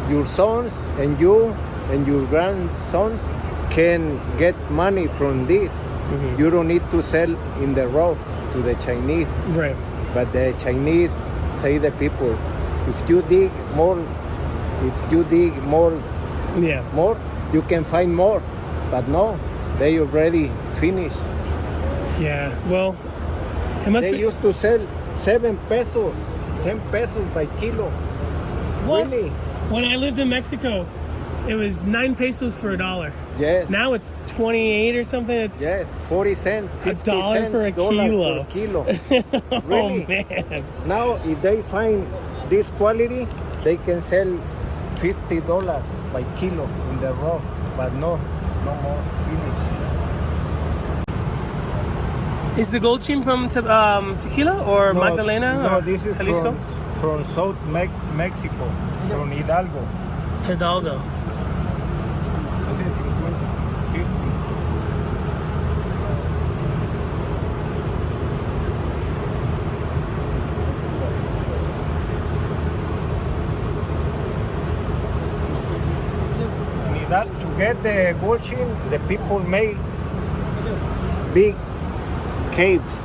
Speaker 5: your sons and you and your grandsons can get money from this. You don't need to sell in the rough to the Chinese.
Speaker 4: Right.
Speaker 5: But the Chinese say the people, if you dig more,
Speaker 4: Yeah.
Speaker 5: you can find more. But no, they already finished.
Speaker 4: Yeah. Well, it must
Speaker 5: They
Speaker 4: be.
Speaker 5: used to sell 7 pesos, 10 pesos by kilo.
Speaker 4: What?
Speaker 5: Really?
Speaker 4: When I lived in Mexico, it was 9 pesos for $1.
Speaker 5: Yes.
Speaker 4: Now it's 28 or something. It's
Speaker 5: Yes, 40 cents, 50
Speaker 4: $1
Speaker 5: cents,
Speaker 4: for a
Speaker 5: dollar
Speaker 4: kilo.
Speaker 5: for a kilo.
Speaker 4: Oh
Speaker 5: Really?
Speaker 4: man.
Speaker 5: Now, if they find this quality, they can sell $50 by kilo in the rough. But no more. Finish.
Speaker 4: Is the gold chain from Tequila or Magdalena?
Speaker 5: No,
Speaker 4: or
Speaker 5: this is
Speaker 4: Jalisco?
Speaker 5: from South Mexico, from Hidalgo.
Speaker 4: Hidalgo.
Speaker 5: This is 50. That to get the gold chain, the people make big caves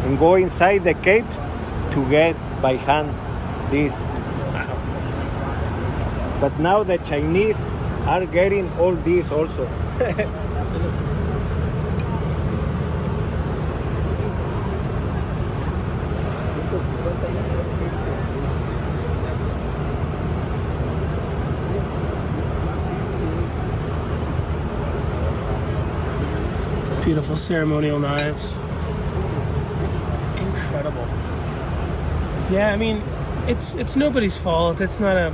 Speaker 5: and go inside the caves to get by hand this. But now the Chinese are getting all this also.
Speaker 4: Beautiful ceremonial knives. Incredible. Yeah, I mean, it's nobody's fault. It's not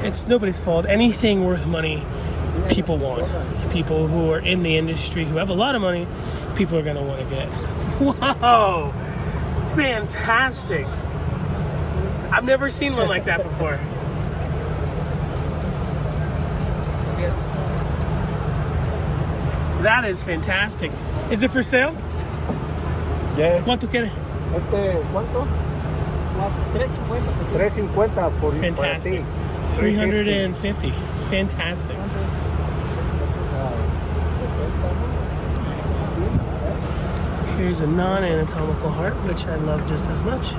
Speaker 4: it's nobody's fault. Anything worth money, people want. People who are in the industry, who have a lot of money, people are gonna want to get. Whoa! Fantastic! I've never seen one like that before.
Speaker 5: Yes.
Speaker 4: That is fantastic. Is it for sale?
Speaker 5: Yes.
Speaker 4: ¿Cuánto quiere?
Speaker 5: ¿Cuánto? 350 for
Speaker 4: Fantastic.
Speaker 5: para ti.
Speaker 4: 350. Fantastic. Here's a non-anatomical heart, which I love just as much.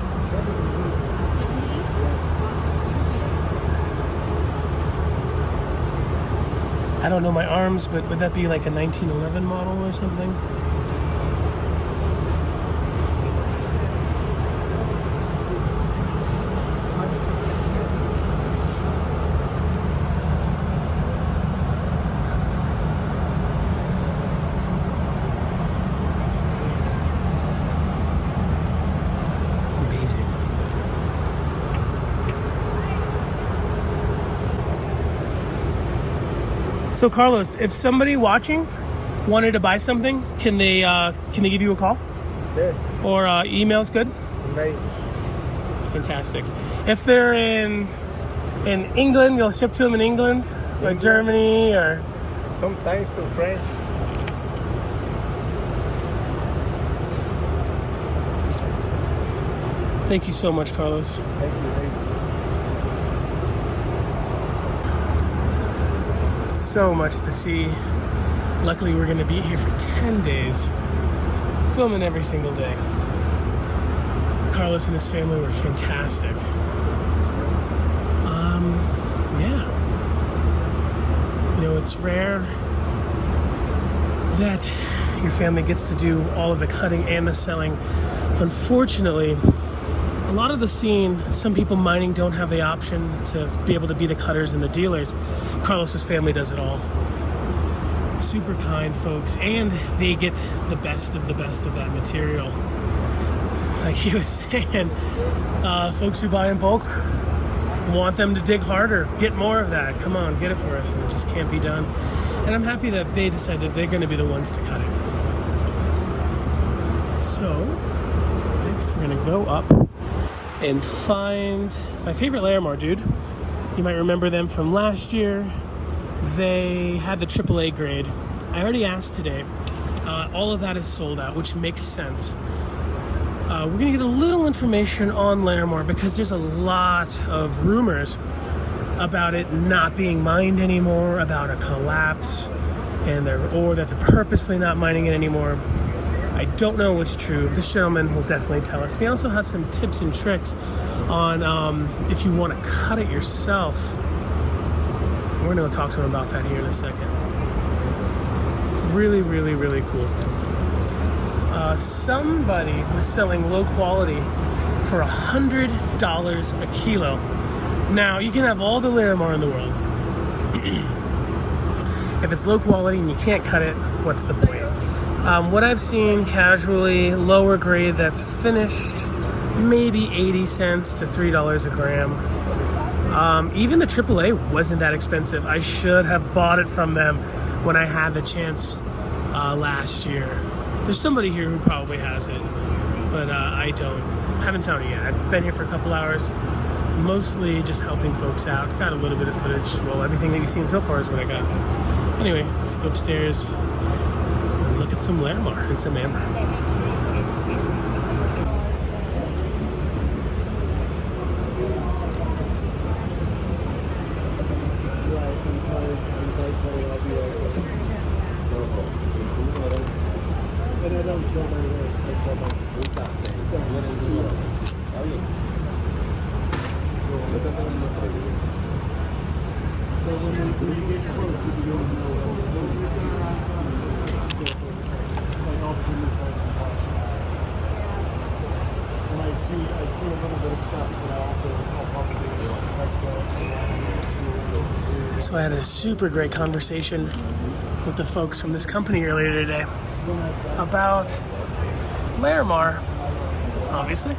Speaker 4: I don't know my arms, but would that be like a 1911 model or something? Amazing. So Carlos, if somebody watching wanted to buy something, can they give you a call?
Speaker 5: Yes.
Speaker 4: Or email's good?
Speaker 5: Right.
Speaker 4: Fantastic. If they're in England, you'll ship to them in England or Germany or
Speaker 5: Sometimes to French.
Speaker 4: Thank you so much, Carlos.
Speaker 5: Thank you.
Speaker 4: So much to see. Luckily, we're going to be here for 10 days, filming every single day. Carlos and his family were fantastic. Yeah. You know, it's rare that your family gets to do all of the cutting and the selling. Unfortunately, a lot of the scene, some people mining don't have the option to be able to be the cutters and the dealers. Carlos's family does it all. Super kind folks, and they get the best of that material. Like he was saying, folks who buy in bulk want them to dig harder, get more of that. Come on, get it for us, and it just can't be done. And I'm happy that they decided that they're going to be the ones to cut it. So, next we're going to go up and find my favorite Larimar dude. You might remember them from last year. They had the AAA grade. I already asked today. All of that is sold out, which makes sense. We're gonna get a little information on Larimar because there's a lot of rumors about it not being mined anymore, about a collapse, or that they're purposely not mining it anymore. I don't know what's true. This gentleman will definitely tell us. He also has some tips and tricks on if you want to cut it yourself. We're going to talk to him about that here in a second. Really, really, really cool. Somebody was selling low quality for $100 a kilo. Now, you can have all the Larimar in the world. If it's low quality and you can't cut it, what's the point? What I've seen casually, lower grade that's finished, maybe 80 cents to $3 a gram. Even the AAA wasn't that expensive. I should have bought it from them when I had the chance last year. There's somebody here who probably has it, but I don't. Haven't found it yet. I've been here for a couple hours, mostly just helping folks out. Got a little bit of footage. Well, everything that you've seen so far is what I got. Anyway, let's go upstairs and look at some Larimar and some amber.
Speaker 1: I see a little bit of stuff, but I also
Speaker 4: So I had a super great conversation with the folks from this company earlier today about Larimar, obviously.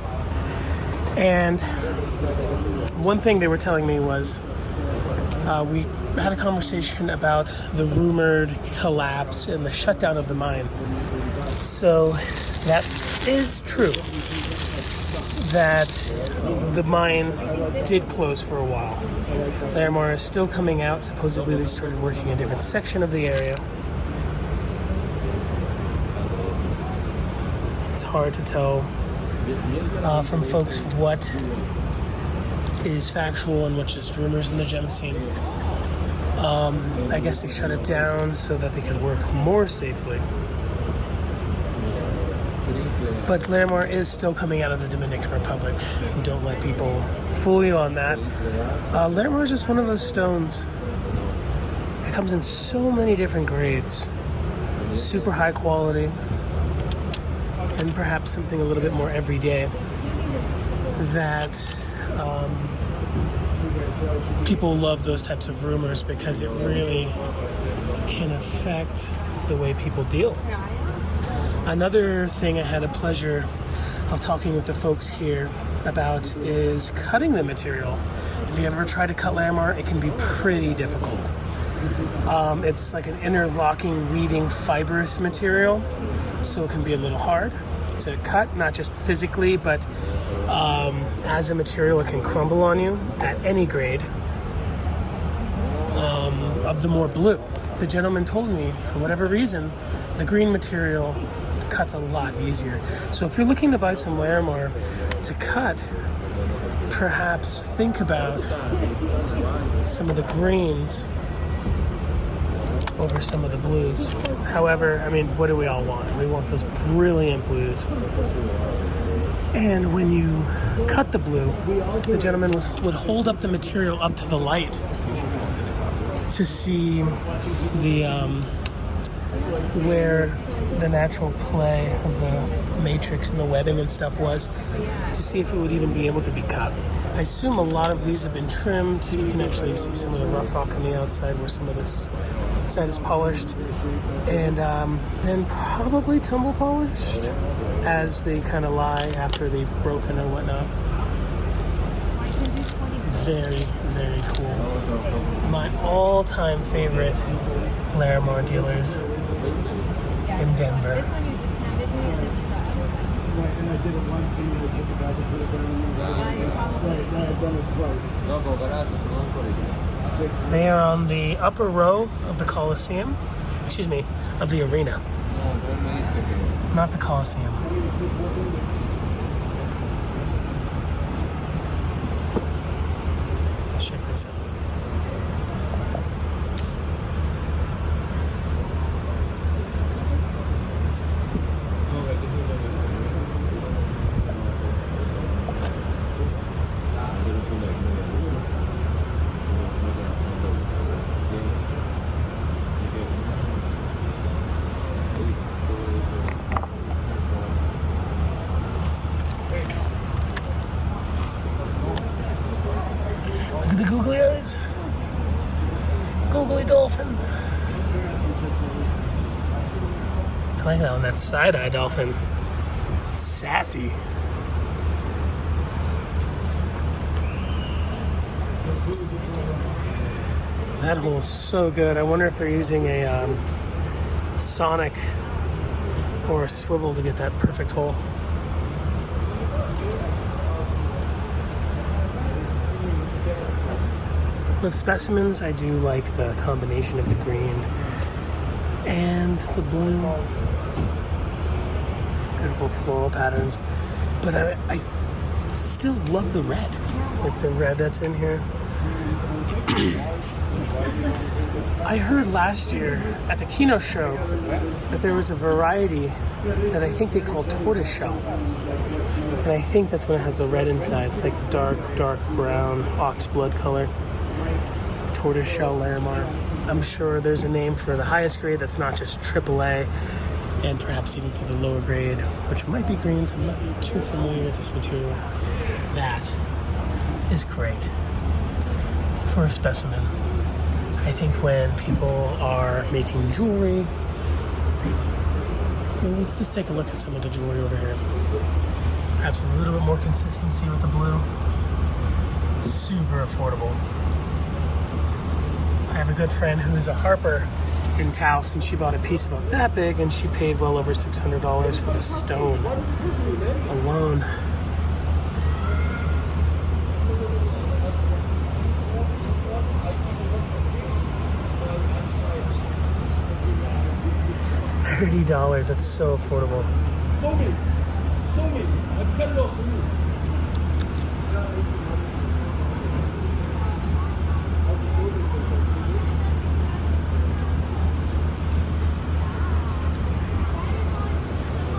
Speaker 4: And one thing they were telling me was we had a conversation about the rumored collapse and the shutdown of the mine. So that is true, that the mine did close for a while. Larimar is still coming out. Supposedly they started working in a different section of the area. It's hard to tell from folks what is factual and what's just rumors in the gem scene. I guess they shut it down so that they could work more safely. But Larimar is still coming out of the Dominican Republic. Don't let people fool you on that. Larimar is just one of those stones. It comes in so many different grades. Super high quality. And perhaps something a little bit more everyday. That people love those types of rumors because it really can affect the way people deal. Another thing I had a pleasure of talking with the folks here about is cutting the material. If you ever try to cut Larimar, it can be pretty difficult. It's like an interlocking, weaving, fibrous material, so it can be a little hard to cut, not just physically, but as a material, it can crumble on you at any grade of the more blue. The gentleman told me, for whatever reason, the green material cuts a lot easier. So if you're looking to buy some Larimar to cut, perhaps think about some of the greens over some of the blues. However, I mean, what do we all want? We want those brilliant blues. And when you cut the blue, the gentleman would hold up the material up to the light to see the where the natural play of the matrix and the webbing and stuff was, to see if it would even be able to be cut. I assume a lot of these have been trimmed. You can actually see some of the rough rock on the outside where some of this side is polished, and then probably tumble polished as they kind of lie after they've broken or whatnot. Very, very cool. My all-time favorite Larimar dealers in Denver.
Speaker 1: And I did it once and I took it back and put it down. Right, I've done it twice.
Speaker 4: They are on the upper row of the Coliseum. Excuse me, of the arena. Not the Coliseum. Check this out. Look at the googly eyes. Googly dolphin. I like that one. That side-eye dolphin. Sassy. That hole's so good. I wonder if they're using a sonic or a swivel to get that perfect hole. With specimens, I do like the combination of the green and the blue. Beautiful floral patterns. But I still love the red. Like the red that's in here. I heard last year at the Kino show that there was a variety that I think they call tortoiseshell. And I think that's when it has the red inside, like the dark brown ox blood color. Tortoiseshell Larimar. I'm sure there's a name for the highest grade that's not just AAA, and perhaps even for the lower grade, which might be greens. I'm not too familiar with this material. That is great for a specimen. I think when people are making jewelry, well, let's just take a look at some of the jewelry over here. Perhaps a little bit more consistency with the blue. Super affordable. I have a good friend who is a harper in Taos, and she bought a piece about that big, and she paid well over $600 for the stone alone. $30, that's so affordable.
Speaker 7: Show me. I cut it off for you.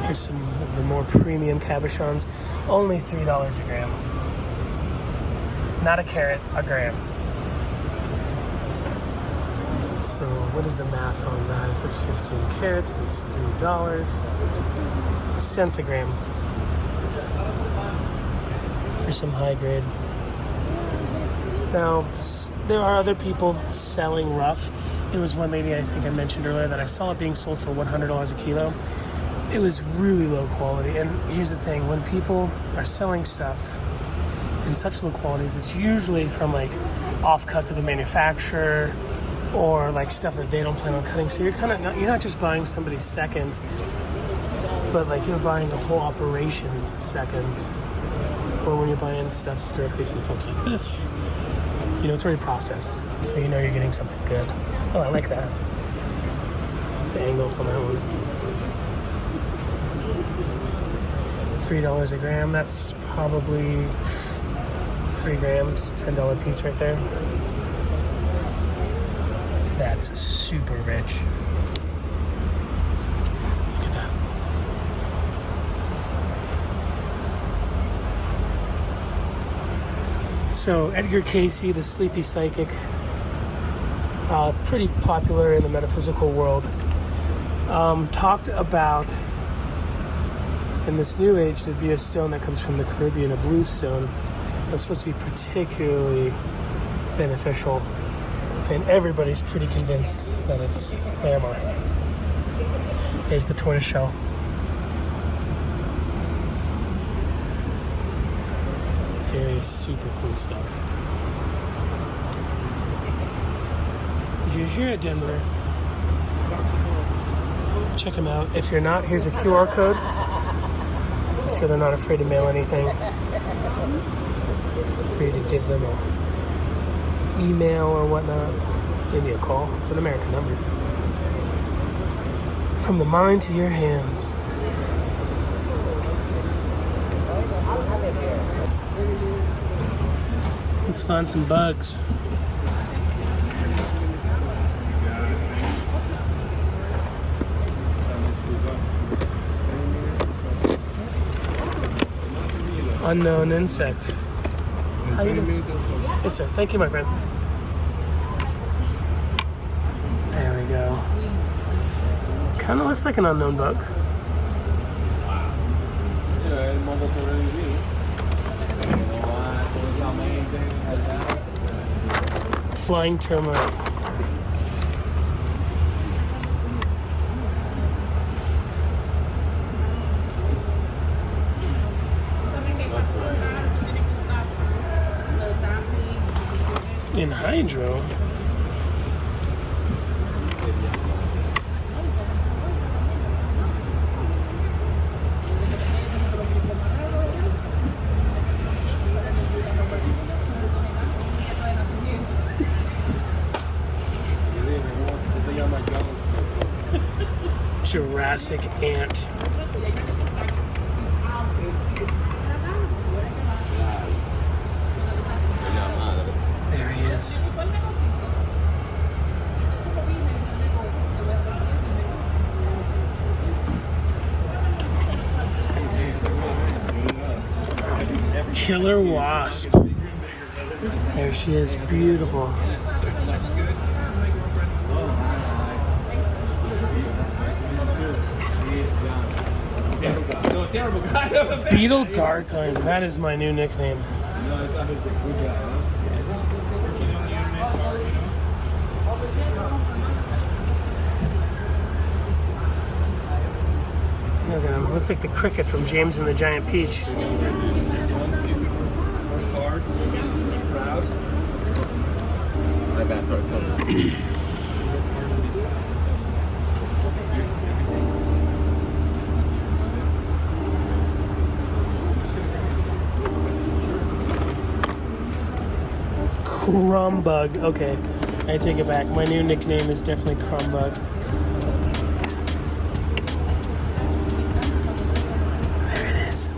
Speaker 4: Here's some of the more premium cabochons. Only $3 a gram. Not a carat, a gram. So what is the math on that? If it's 15 carats, it's $3. Cents a gram. For some high grade. Now, there are other people selling rough. There was one lady I think I mentioned earlier that I saw it being sold for $100 a kilo. It was really low quality. And here's the thing, when people are selling stuff in such low qualities, it's usually from like offcuts of a manufacturer or like stuff that they don't plan on cutting. So you're not just buying somebody's seconds, but like you're buying the whole operation's seconds. Or when you're buying stuff directly from folks like this, you know, it's already processed. So you know you're getting something good. Oh, I like that. The angles on that one. $3 a gram, that's probably 3 grams, $10 piece right there. That's super rich. Look at that. So Edgar Cayce, the sleepy psychic, pretty popular in the metaphysical world, talked about in this new age there'd be a stone that comes from the Caribbean, a blue stone, that's supposed to be particularly beneficial. And everybody's pretty convinced that it's Larimar. There's the tortoiseshell. Very super cool stuff. If you're here at Denver, check them out. If you're not, here's a QR code. I'm sure they're not afraid to mail anything. Free to give them a email or whatnot, maybe a call. It's an American number. From the mind to your hands. Let's find some bugs. Unknown insect. How you doing? Yes, sir. Thank you, my friend. There we go. Kind of looks like an unknown bug. Flying termite. In hydro. Jurassic ant. There he is. Killer wasp. There she is, beautiful. Beetle Darkling, that is my new nickname. Look at him, looks like the cricket from James and the Giant Peach. Crumbug. Okay, I take it back. My new nickname is definitely Crumbug. There it is.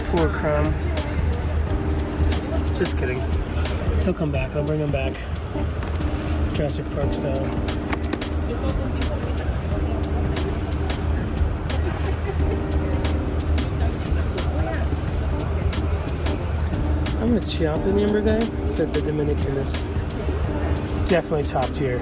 Speaker 4: Poor Crumb. Just kidding. He'll come back. I'll bring him back. Jurassic Park style. I'm a Chiapas member guy, but the Dominican is definitely top tier.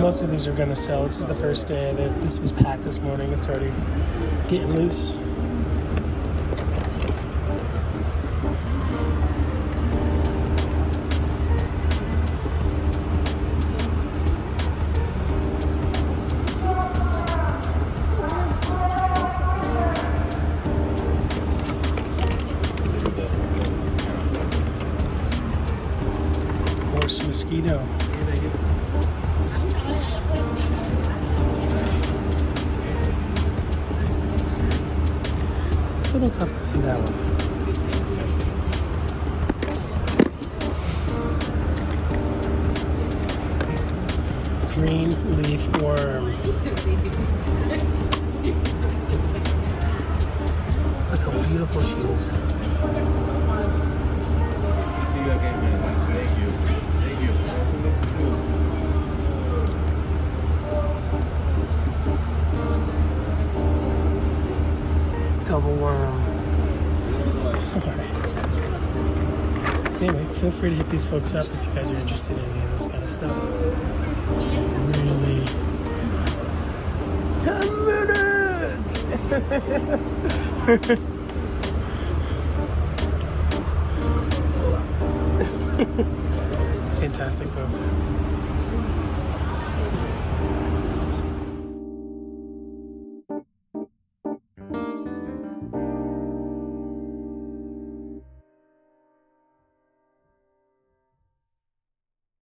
Speaker 4: Most of these are going to sell. This is the first day that this was packed this morning. It's already getting loose. Horse mosquito. A little tough to see that one. Green leaf worm. Look how beautiful she is. Double worm. Alright. Anyway, feel free to hit these folks up if you guys are interested in any of this kind of stuff. Really. 10 minutes! Fantastic, folks.